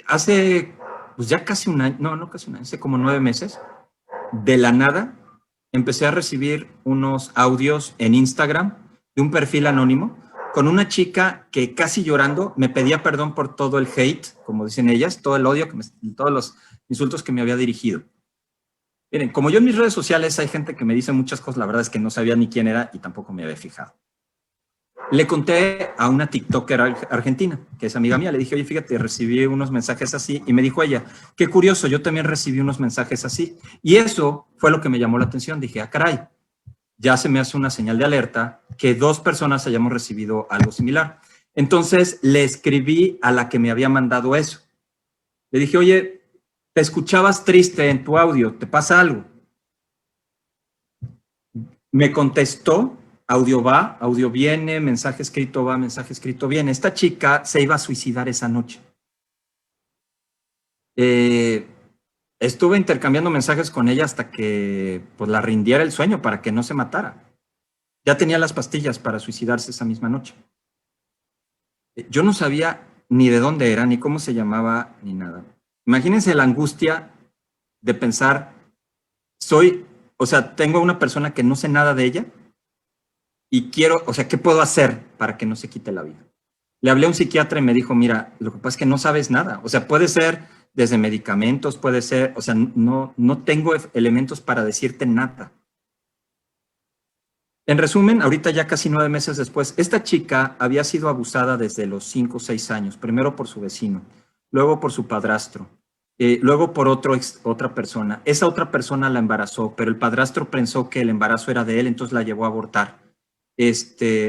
Hace, pues ya casi un año, no casi un año, hace como 9 meses, de la nada, empecé a recibir unos audios en Instagram de un perfil anónimo con una chica que casi llorando me pedía perdón por todo el hate, como dicen ellas, todo el odio, todos los insultos que me había dirigido. Miren, como yo en mis redes sociales hay gente que me dice muchas cosas, la verdad es que no sabía ni quién era y tampoco me había fijado. Le conté a una TikToker argentina, que es amiga mía, le dije, oye, fíjate, recibí unos mensajes así, y me dijo ella, qué curioso, yo también recibí unos mensajes así, y eso fue lo que me llamó la atención, dije, ah, caray, ya se me hace una señal de alerta que 2 personas hayamos recibido algo similar. Entonces le escribí a la que me había mandado eso. Le dije, oye, te escuchabas triste en tu audio, ¿te pasa algo? Me contestó, audio va, audio viene, mensaje escrito va, mensaje escrito viene. Esta chica se iba a suicidar esa noche. Estuve intercambiando mensajes con ella hasta que pues, la rindiera el sueño para que no se matara. Ya tenía las pastillas para suicidarse esa misma noche. Yo no sabía ni de dónde era, ni cómo se llamaba, ni nada. Imagínense la angustia de pensar, tengo a una persona que no sé nada de ella y quiero, ¿qué puedo hacer para que no se quite la vida? Le hablé a un psiquiatra y me dijo, mira, lo que pasa es que no sabes nada. Puede ser desde medicamentos puede ser, o sea, no tengo elementos para decirte nada. En resumen, ahorita ya casi 9 meses después, esta chica había sido abusada desde los 5 o 6 años, primero por su vecino, luego por su padrastro, luego por otra persona. Esa otra persona la embarazó, pero el padrastro pensó que el embarazo era de él, entonces la llevó a abortar.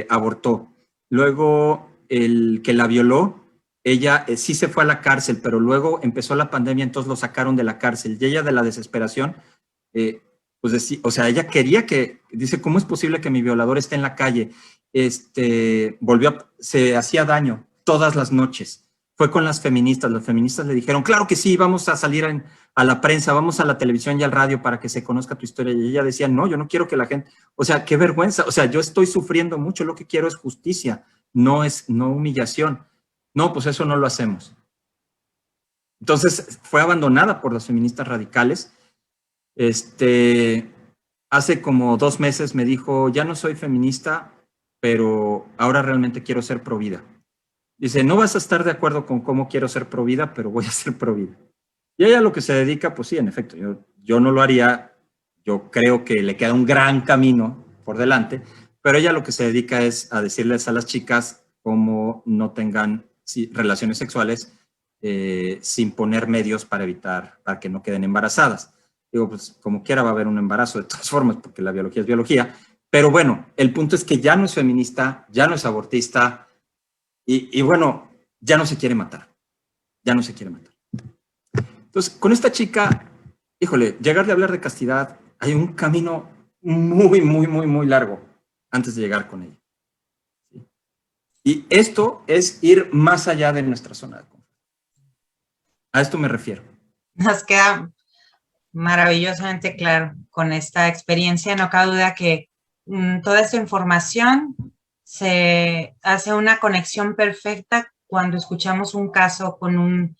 Abortó. Luego, el que la violó, ella sí se fue a la cárcel, pero luego empezó la pandemia, entonces lo sacaron de la cárcel. Y ella, de la desesperación, pues o sea, ella quería dice, ¿cómo es posible que mi violador esté en la calle? Se hacía daño todas las noches. Fue con las feministas le dijeron, claro que sí, vamos a salir a la prensa, vamos a la televisión y al radio para que se conozca tu historia. Y ella decía, no, yo no quiero que la gente, o sea, qué vergüenza, o sea, yo estoy sufriendo mucho, lo que quiero es justicia, no humillación. No, pues eso no lo hacemos. Entonces fue abandonada por las feministas radicales. Hace como 2 meses me dijo, ya no soy feminista, pero ahora realmente quiero ser provida. Dice, no vas a estar de acuerdo con cómo quiero ser provida, pero voy a ser provida. Y ella lo que se dedica, pues sí, en efecto, yo no lo haría, yo creo que le queda un gran camino por delante, pero ella lo que se dedica es a decirles a las chicas cómo no tengan relaciones sexuales sin poner medios para que no queden embarazadas. Digo, pues como quiera va a haber un embarazo de todas formas, porque la biología es biología, pero bueno, el punto es que ya no es feminista, ya no es abortista, y bueno, ya no se quiere matar, Entonces, con esta chica, híjole, llegarle a hablar de castidad, hay un camino muy, muy, muy, muy largo antes de llegar con ella. ¿Sí? Y esto es ir más allá de nuestra zona de confort. A esto me refiero. Nos queda maravillosamente claro con esta experiencia. No cabe duda que toda esta información se hace una conexión perfecta cuando escuchamos un caso con un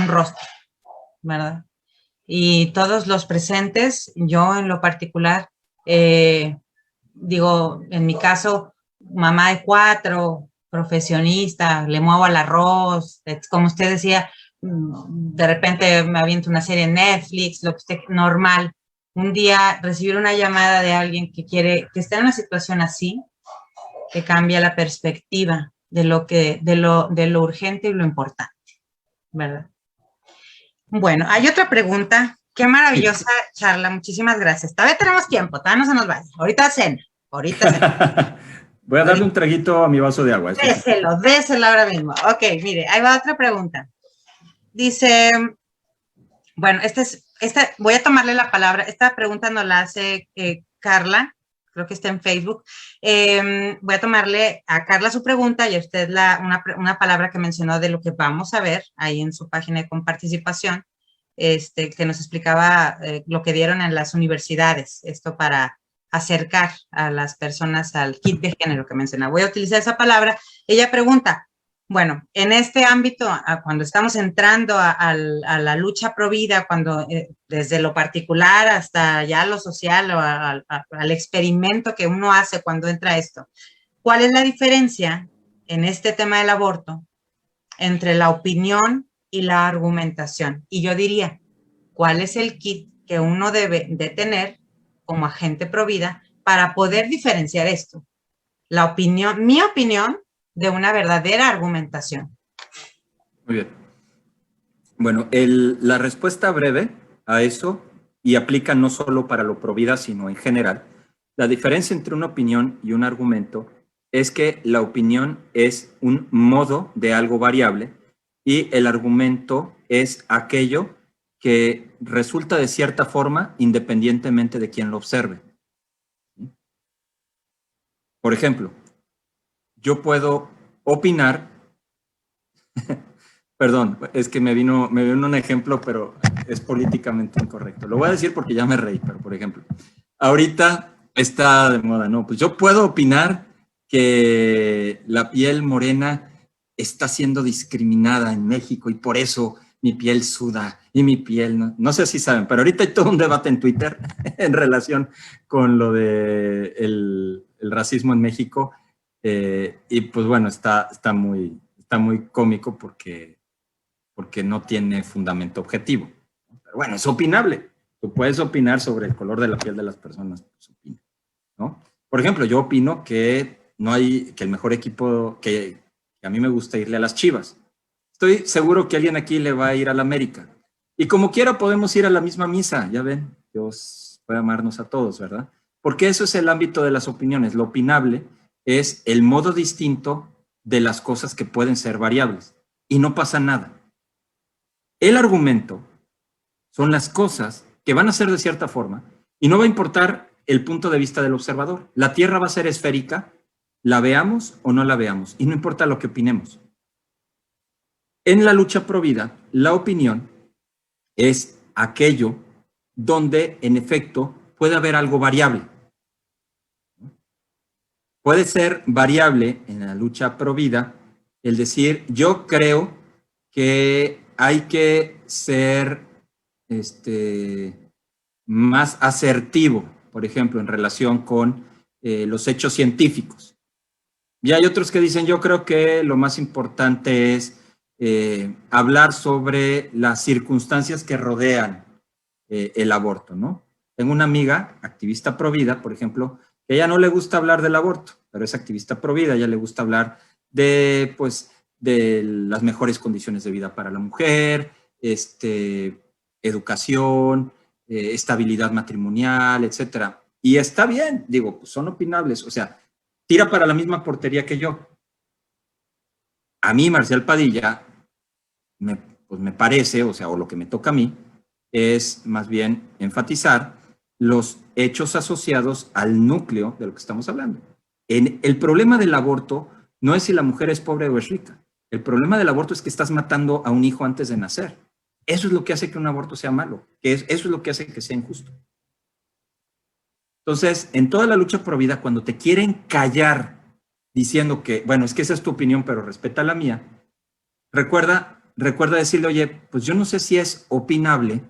rostro, ¿verdad? Y todos los presentes, yo en lo particular, digo, en mi caso, mamá de 4, profesionista, le muevo al arroz, como usted decía, de repente me aviento una serie en Netflix, lo que esté normal. Un día recibir una llamada de alguien que está en una situación así, que cambia la perspectiva de lo urgente y lo importante, ¿verdad? Bueno, hay otra pregunta. Qué maravillosa charla, muchísimas gracias. Todavía tenemos tiempo, todavía no se nos vaya. Ahorita cena. Voy a darle un traguito a mi vaso de agua. Déselo ahora mismo. Ok, mire, ahí va otra pregunta. Dice, bueno, voy a tomarle la palabra. Esta pregunta nos la hace Carla, creo que está en Facebook. Voy a tomarle a Carla su pregunta y a usted una palabra que mencionó de lo que vamos a ver ahí en su página de comparticipación, que nos explicaba lo que dieron en las universidades, esto para acercar a las personas al kit de género que mencionaba. Voy a utilizar esa palabra. Ella pregunta, bueno, en este ámbito, cuando estamos entrando a la lucha pro vida, cuando desde lo particular hasta ya lo social o al experimento que uno hace cuando entra a esto, ¿cuál es la diferencia en este tema del aborto entre la opinión y la argumentación? Y yo diría, ¿cuál es el kit que uno debe de tener como agente pro vida para poder diferenciar esto? La opinión, mi opinión, de una verdadera argumentación. Muy bien. Bueno, la respuesta breve a eso, y aplica no solo para lo pro vida, sino en general, la diferencia entre una opinión y un argumento es que la opinión es un modo de algo variable y el argumento es aquello que resulta de cierta forma independientemente de quien lo observe. Por ejemplo, yo puedo opinar, perdón, es que me vino un ejemplo, pero es políticamente incorrecto. Lo voy a decir porque ya me reí, pero por ejemplo, ahorita está de moda, ¿no? Pues yo puedo opinar que la piel morena está siendo discriminada en México y por eso mi piel suda y mi piel, no sé si saben, pero ahorita hay todo un debate en Twitter en relación con lo de el racismo en México. Y pues bueno, está muy cómico porque porque no tiene fundamento objetivo. Pero bueno, es opinable. Tú puedes opinar sobre el color de la piel de las personas, pues opina, ¿no? Por ejemplo, yo opino que el mejor equipo, que a mí me gusta irle a las Chivas. Estoy seguro que alguien aquí le va a ir a la América. Y como quiera podemos ir a la misma misa, ya ven, Dios puede amarnos a todos, ¿verdad? Porque eso es el ámbito de las opiniones. Lo opinable es el modo distinto de las cosas que pueden ser variables. Y no pasa nada. El argumento son las cosas que van a ser de cierta forma y no va a importar el punto de vista del observador. La Tierra va a ser esférica, la veamos o no la veamos, y no importa lo que opinemos. En la lucha pro vida, la opinión es aquello donde, en efecto, puede haber algo variable. Puede ser variable en la lucha pro vida el decir, yo creo que hay que ser más asertivo, por ejemplo, en relación con los hechos científicos. Y hay otros que dicen, yo creo que lo más importante es hablar sobre las circunstancias que rodean el aborto, ¿no? Tengo una amiga, activista pro vida, por ejemplo, que a ella no le gusta hablar del aborto, pero es activista pro vida, a ella le gusta hablar de, pues, de las mejores condiciones de vida para la mujer, educación, estabilidad matrimonial, etcétera. Y está bien, digo, pues son opinables, o sea, tira para la misma portería que yo. A mí, Marcial Padilla, pues me parece, o sea, o lo que me toca a mí, es más bien enfatizar los hechos asociados al núcleo de lo que estamos hablando. El problema del aborto no es si la mujer es pobre o es rica. El problema del aborto es que estás matando a un hijo antes de nacer. Eso es lo que hace que un aborto sea malo. Eso es lo que hace que sea injusto. Entonces, en toda la lucha por vida, cuando te quieren callar diciendo que, bueno, es que esa es tu opinión, pero respeta la mía, recuerda decirle, oye, pues yo no sé si es opinable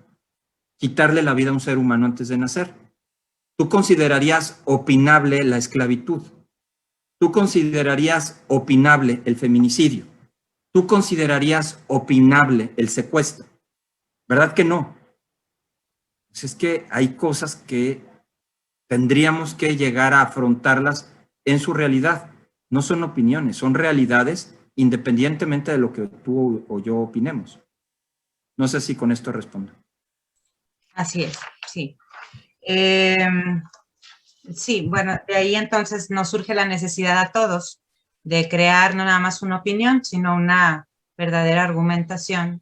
quitarle la vida a un ser humano antes de nacer. ¿Tú considerarías opinable la esclavitud? ¿Tú considerarías opinable el feminicidio? ¿Tú considerarías opinable el secuestro? ¿Verdad que no? Pues es que hay cosas que tendríamos que llegar a afrontarlas en su realidad. No son opiniones, son realidades independientemente de lo que tú o yo opinemos. No sé si con esto respondo. Así es, sí. Sí, bueno, de ahí entonces nos surge la necesidad a todos de crear no nada más una opinión, sino una verdadera argumentación,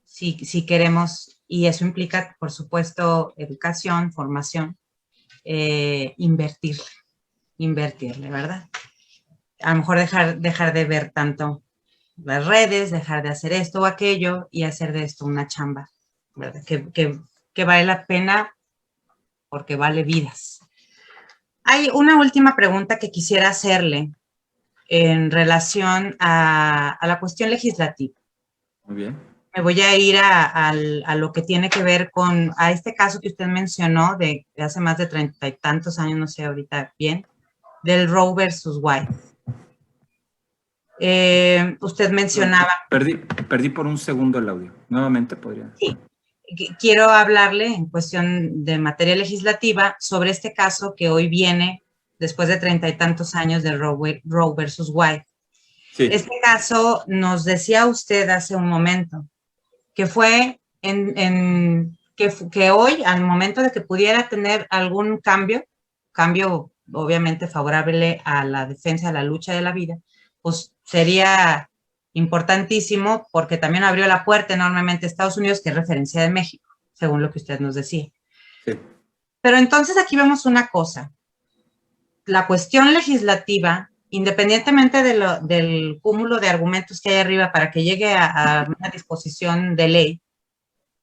si queremos, y eso implica, por supuesto, educación, formación, invertirle, ¿verdad? A lo mejor dejar de ver tanto las redes, dejar de hacer esto o aquello y hacer de esto una chamba, ¿verdad? Que vale la pena porque vale vidas. Hay una última pregunta que quisiera hacerle en relación a la cuestión legislativa. Muy bien. Me voy a ir a lo que tiene que ver a este caso que usted mencionó de hace más de 30 y tantos años, no sé ahorita bien, del Roe versus Wade. Usted mencionaba... Perdí por un segundo el audio. Nuevamente podría... Sí. Quiero hablarle en cuestión de materia legislativa sobre este caso que hoy viene después de 30 y tantos años de Roe versus Wade. Sí. Este caso nos decía usted hace un momento que fue que hoy, al momento de que pudiera tener algún cambio obviamente favorable a la defensa, a la lucha de la vida, pues sería importantísimo porque también abrió la puerta enormemente a Estados Unidos, que es referencia de México, según lo que usted nos decía. Sí. Pero entonces aquí vemos una cosa. La cuestión legislativa, independientemente del cúmulo de argumentos que hay arriba para que llegue a una disposición de ley,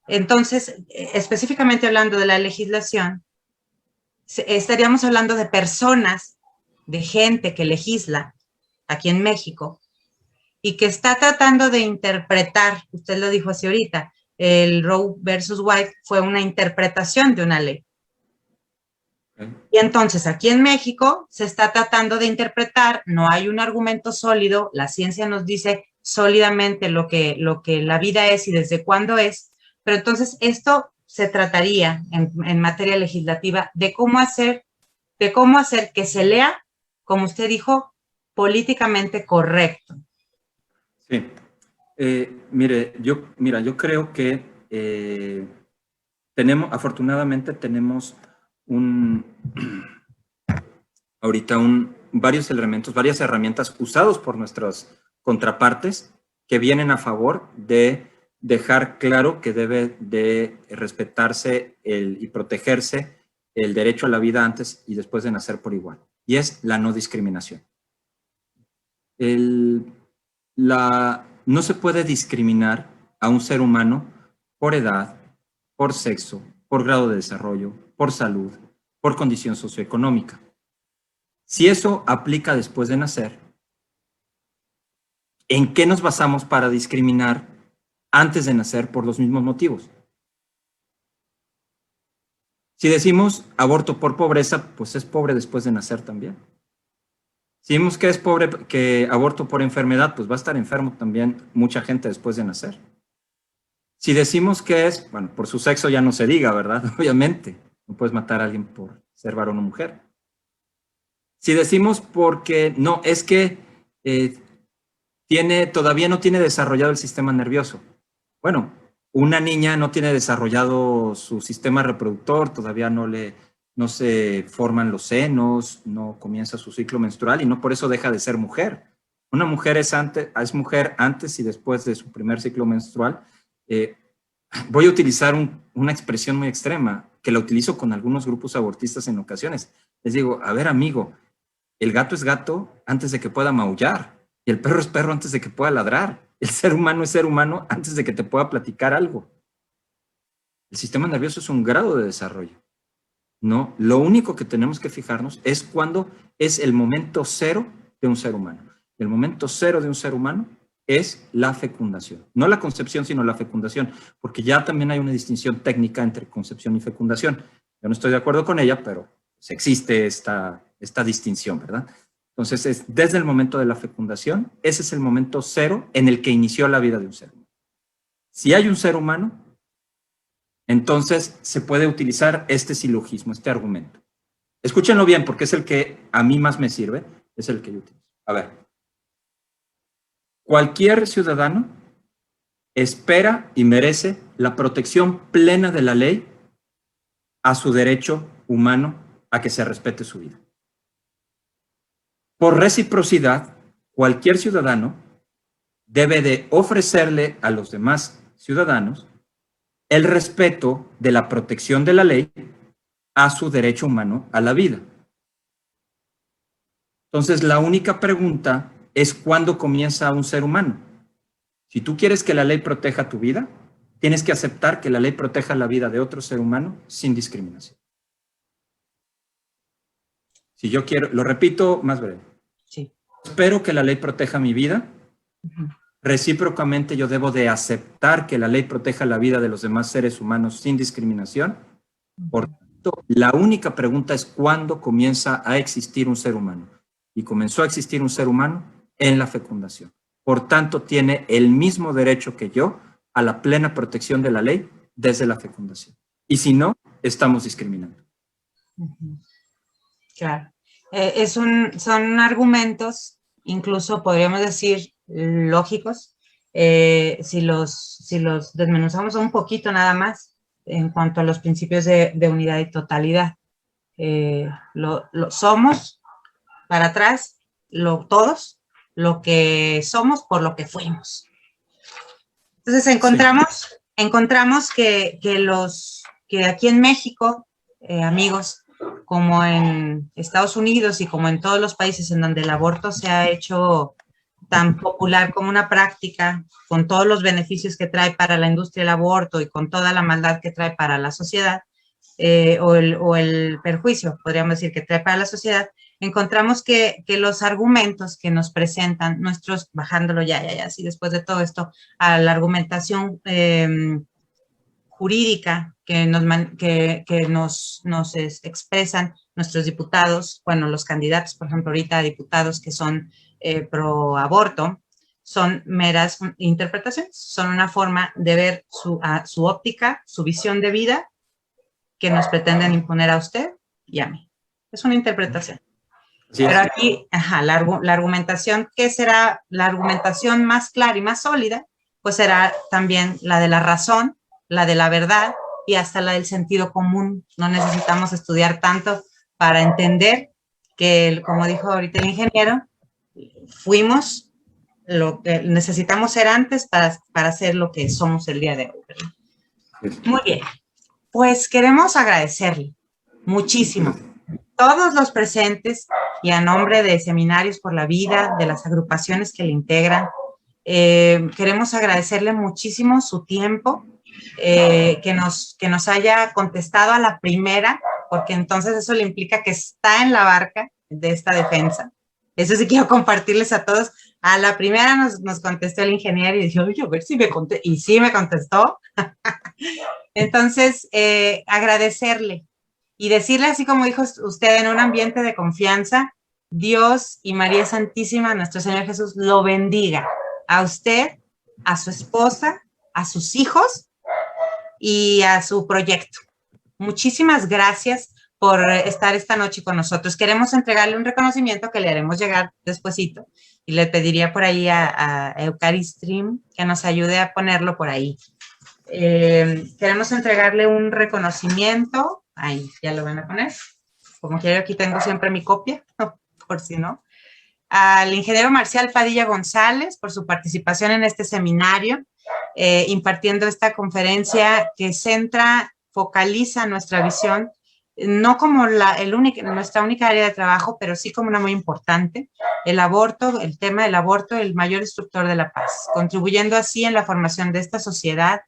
entonces, específicamente hablando de la legislación, estaríamos hablando de personas, de gente que legisla aquí en México, y que está tratando de interpretar, usted lo dijo hace ahorita, el Roe versus Wade fue una interpretación de una ley. Y entonces aquí en México se está tratando de interpretar, no hay un argumento sólido, la ciencia nos dice sólidamente lo que la vida es y desde cuándo es, pero entonces esto se trataría en materia legislativa de cómo hacer que se lea, como usted dijo, políticamente correcto. Sí. Yo creo que afortunadamente tenemos ahorita varios elementos, varias herramientas usados por nuestras contrapartes que vienen a favor de dejar claro que debe de respetarse y protegerse el derecho a la vida antes y después de nacer por igual. Y es la no discriminación. No se puede discriminar a un ser humano por edad, por sexo, por grado de desarrollo, por salud, por condición socioeconómica. Si eso aplica después de nacer, ¿en qué nos basamos para discriminar antes de nacer por los mismos motivos? Si decimos aborto por pobreza, pues es pobre después de nacer también. Si decimos que es pobre, que aborto por enfermedad, pues va a estar enfermo también mucha gente después de nacer. Si decimos que es, bueno, por su sexo ya no se diga, ¿verdad? Obviamente, no puedes matar a alguien por ser varón o mujer. Si decimos porque no, es que todavía no tiene desarrollado el sistema nervioso. Bueno, una niña no tiene desarrollado su sistema reproductor, todavía no se forman los senos, no comienza su ciclo menstrual y no por eso deja de ser mujer. Una mujer es mujer antes y después de su primer ciclo menstrual. Voy a utilizar una expresión muy extrema que la utilizo con algunos grupos abortistas en ocasiones. Les digo, a ver, amigo, el gato es gato antes de que pueda maullar y el perro es perro antes de que pueda ladrar. El ser humano es ser humano antes de que te pueda platicar algo. El sistema nervioso es un grado de desarrollo. No, lo único que tenemos que fijarnos es cuándo es el momento cero de un ser humano. El momento cero de un ser humano es la fecundación. No la concepción, sino la fecundación, porque ya también hay una distinción técnica entre concepción y fecundación. Yo no estoy de acuerdo con ella, pero pues, existe esta distinción, ¿verdad? Entonces, desde el momento de la fecundación, ese es el momento cero en el que inició la vida de un ser humano. Si hay un ser humano, entonces se puede utilizar este silogismo, este argumento. Escúchenlo bien, porque es el que a mí más me sirve, es el que yo utilizo. A ver, cualquier ciudadano espera y merece la protección plena de la ley a su derecho humano a que se respete su vida. Por reciprocidad, cualquier ciudadano debe de ofrecerle a los demás ciudadanos el respeto de la protección de la ley a su derecho humano a la vida. Entonces, la única pregunta es ¿cuándo comienza un ser humano? Si tú quieres que la ley proteja tu vida, tienes que aceptar que la ley proteja la vida de otro ser humano sin discriminación. Si yo quiero, lo repito más breve. Sí. Espero que la ley proteja mi vida. Recíprocamente yo debo de aceptar que la ley proteja la vida de los demás seres humanos sin discriminación. Por tanto, la única pregunta es ¿cuándo comienza a existir un ser humano? Y comenzó a existir un ser humano en la fecundación. Por tanto, tiene el mismo derecho que yo a la plena protección de la ley desde la fecundación. Y si no, estamos discriminando. Claro. Son argumentos, incluso podríamos decir, lógicos, si los desmenuzamos un poquito nada más en cuanto a los principios de unidad y totalidad. Lo somos para atrás, todos, lo que somos por lo que fuimos. Entonces encontramos que aquí en México, amigos, como en Estados Unidos y como en todos los países en donde el aborto se ha hecho tan popular como una práctica, con todos los beneficios que trae para la industria del aborto y con toda la maldad que trae para la sociedad, o el perjuicio, podríamos decir, que trae para la sociedad, encontramos que los argumentos que nos presentan bajándolo ya, así después de todo esto, a la argumentación jurídica que nos expresan nuestros diputados, bueno, los candidatos, por ejemplo, ahorita a diputados que son pro aborto, son meras interpretaciones, son una forma de ver su óptica, su visión de vida que nos pretenden imponer a usted y a mí. Es una interpretación. Así es. Pero aquí, la argumentación, ¿qué será la argumentación más clara y más sólida? Pues será también la de la razón, la de la verdad y hasta la del sentido común. No necesitamos estudiar tanto para entender que, como dijo ahorita el ingeniero, fuimos lo que necesitamos ser antes para ser lo que somos el día de hoy, ¿verdad? Muy bien, pues queremos agradecerle muchísimo todos los presentes y a nombre de Seminarios por la Vida, de las agrupaciones que le integran, queremos agradecerle muchísimo su tiempo, que nos haya contestado a la primera, porque entonces eso le implica que está en la barca de esta defensa. Eso sí quiero compartirles a todos. A la primera nos contestó el ingeniero y dijo, oye, a ver si me contestó. Y sí me contestó. Entonces, agradecerle y decirle, así como dijo usted, en un ambiente de confianza, Dios y María Santísima, nuestro Señor Jesús, lo bendiga. A usted, a su esposa, a sus hijos y a su proyecto. Muchísimas gracias por estar esta noche con nosotros. Queremos entregarle un reconocimiento que le haremos llegar despuesito y le pediría por ahí a Eucaristream que nos ayude a ponerlo por ahí. Queremos entregarle un reconocimiento, ahí ya lo van a poner, como quiero, aquí tengo siempre mi copia, por si no, al ingeniero Marcial Padilla González por su participación en este seminario, impartiendo esta conferencia que focaliza nuestra visión, no como nuestra única área de trabajo, pero sí como una muy importante, el aborto, el tema del aborto, el mayor instructor de la paz, contribuyendo así en la formación de esta sociedad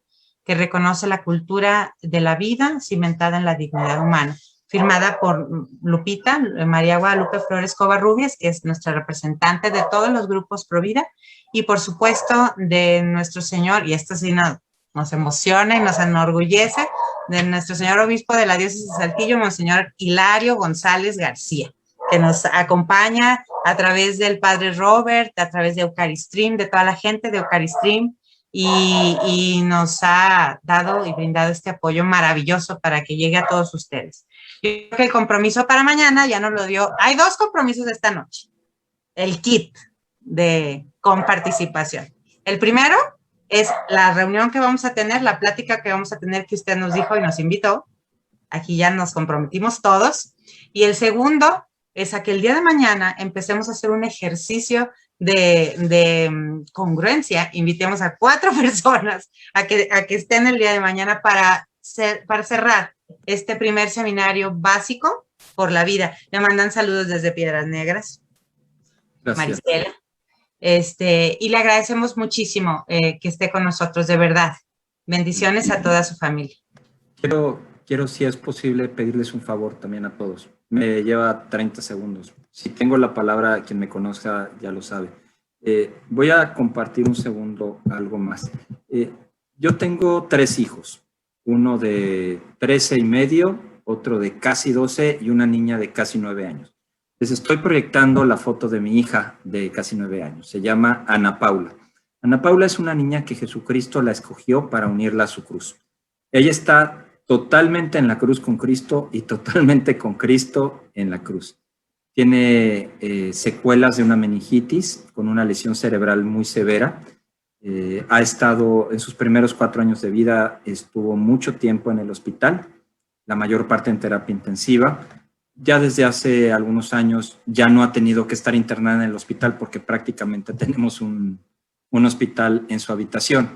que reconoce la cultura de la vida cimentada en la dignidad humana, firmada por Lupita, María Guadalupe Flores Covarrubias, que es nuestra representante de todos los grupos Pro Vida, y por supuesto de nuestro señor, y esto sí nos emociona y nos enorgullece, de nuestro señor obispo de la diócesis de Saltillo, Monseñor Hilario González García, que nos acompaña a través del padre Robert, a través de Eucaristream, de toda la gente de Eucaristream, y nos ha dado y brindado este apoyo maravilloso para que llegue a todos ustedes. Yo creo que el compromiso para mañana ya nos lo dio. Hay 2 compromisos esta noche. El kit con participación. El primero es la reunión que vamos a tener, la plática que vamos a tener que usted nos dijo y nos invitó. Aquí ya nos comprometimos todos. Y el segundo es a que el día de mañana empecemos a hacer un ejercicio de congruencia. Invitemos a 4 personas a que estén el día de mañana para cerrar este primer seminario básico por la vida. Le mandan saludos desde Piedras Negras. Gracias. Maricela. Y le agradecemos muchísimo que esté con nosotros, de verdad. Bendiciones a toda su familia. Quiero, si es posible, pedirles un favor también a todos. Me lleva 30 segundos. Si tengo la palabra, quien me conozca ya lo sabe. Voy a compartir un segundo algo más. Yo tengo 3 hijos. Uno de 13 y medio, otro de casi 12 y una niña de casi 9 años. Les estoy proyectando la foto de mi hija de casi 9 años. Se llama Ana Paula. Ana Paula es una niña que Jesucristo la escogió para unirla a su cruz. Ella está totalmente en la cruz con Cristo y totalmente con Cristo en la cruz. Tiene secuelas de una meningitis con una lesión cerebral muy severa. Ha estado en sus primeros 4 años de vida, estuvo mucho tiempo en el hospital, la mayor parte en terapia intensiva. Ya desde hace algunos años ya no ha tenido que estar internada en el hospital porque prácticamente tenemos un hospital en su habitación.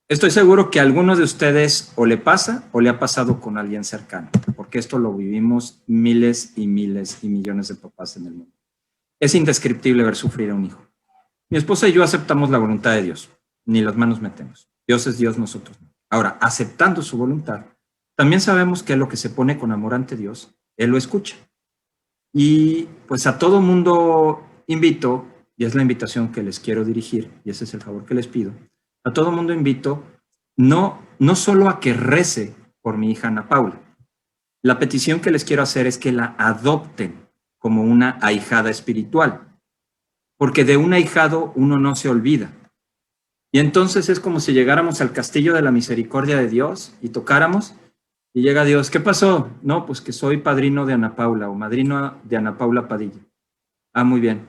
Estoy seguro que a algunos de ustedes o le pasa o le ha pasado con alguien cercano, porque esto lo vivimos miles y miles y millones de papás en el mundo. Es indescriptible ver sufrir a un hijo. Mi esposa y yo aceptamos la voluntad de Dios, ni las manos metemos. Dios es Dios, nosotros no. Ahora, aceptando su voluntad, también sabemos que lo que se pone con amor ante Dios, Él lo escucha. Y pues a todo mundo invito, y es la invitación que les quiero dirigir, y ese es el favor que les pido, a todo mundo invito no solo a que rece por mi hija Ana Paula. La petición que les quiero hacer es que la adopten como una ahijada espiritual. porque de un ahijado uno no se olvida. Y entonces es como si llegáramos al castillo de la misericordia de Dios y tocáramos, y llega Dios, ¿qué pasó? No, pues que soy padrino de Ana Paula o madrino de Ana Paula Padilla. Ah, muy bien.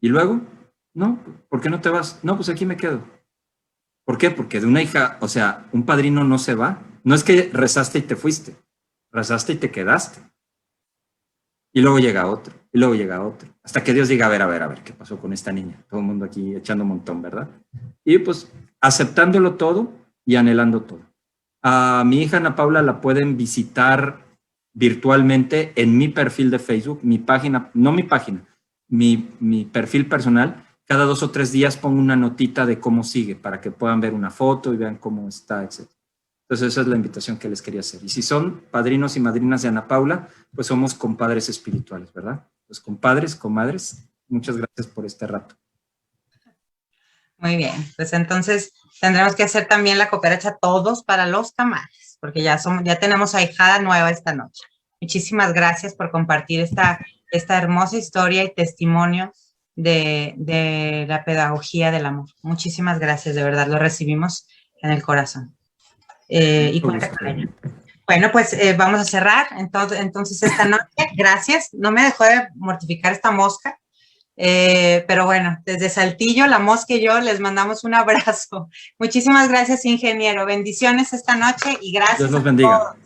¿Y luego? No, ¿por qué no te vas? No, pues aquí me quedo. ¿Por qué? Porque de una hija, o sea, un padrino no se va. No es que rezaste y te fuiste, rezaste y te quedaste. Y luego llega otro, y luego llega otro. Hasta que Dios diga, a ver, ¿qué pasó con esta niña? Todo el mundo aquí echando un montón, ¿verdad? Y pues aceptándolo todo y anhelando todo. A mi hija Ana Paula la pueden visitar virtualmente en mi perfil de Facebook, mi página, no mi página, mi perfil personal. Cada 2 o 3 días pongo una notita de cómo sigue para que puedan ver una foto y vean cómo está, etc. Entonces esa es la invitación que les quería hacer. Y si son padrinos y madrinas de Ana Paula, pues somos compadres espirituales, ¿verdad? Pues compadres, comadres, muchas gracias por este rato. Muy bien, pues entonces tendremos que hacer también la cooperacha todos para los tamales, porque ya tenemos ahijada nueva esta noche. Muchísimas gracias por compartir esta hermosa historia y testimonio de la pedagogía del amor. Muchísimas gracias, de verdad, lo recibimos en el corazón. Y cuenta con ella. Bueno, pues vamos a cerrar entonces esta noche. Gracias, no me dejó de mortificar esta mosca. Pero bueno, desde Saltillo, la mosca y yo les mandamos un abrazo. Muchísimas gracias, ingeniero. Bendiciones esta noche y gracias. Dios los bendiga. A todos.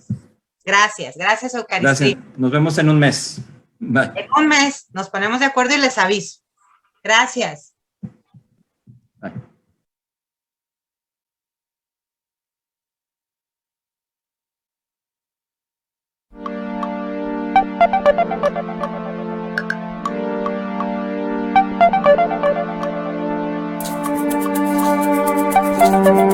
Gracias, Eucaristía. Gracias. Nos vemos en un mes. Bye. En un mes nos ponemos de acuerdo y les aviso. Gracias. Bye. Thank you.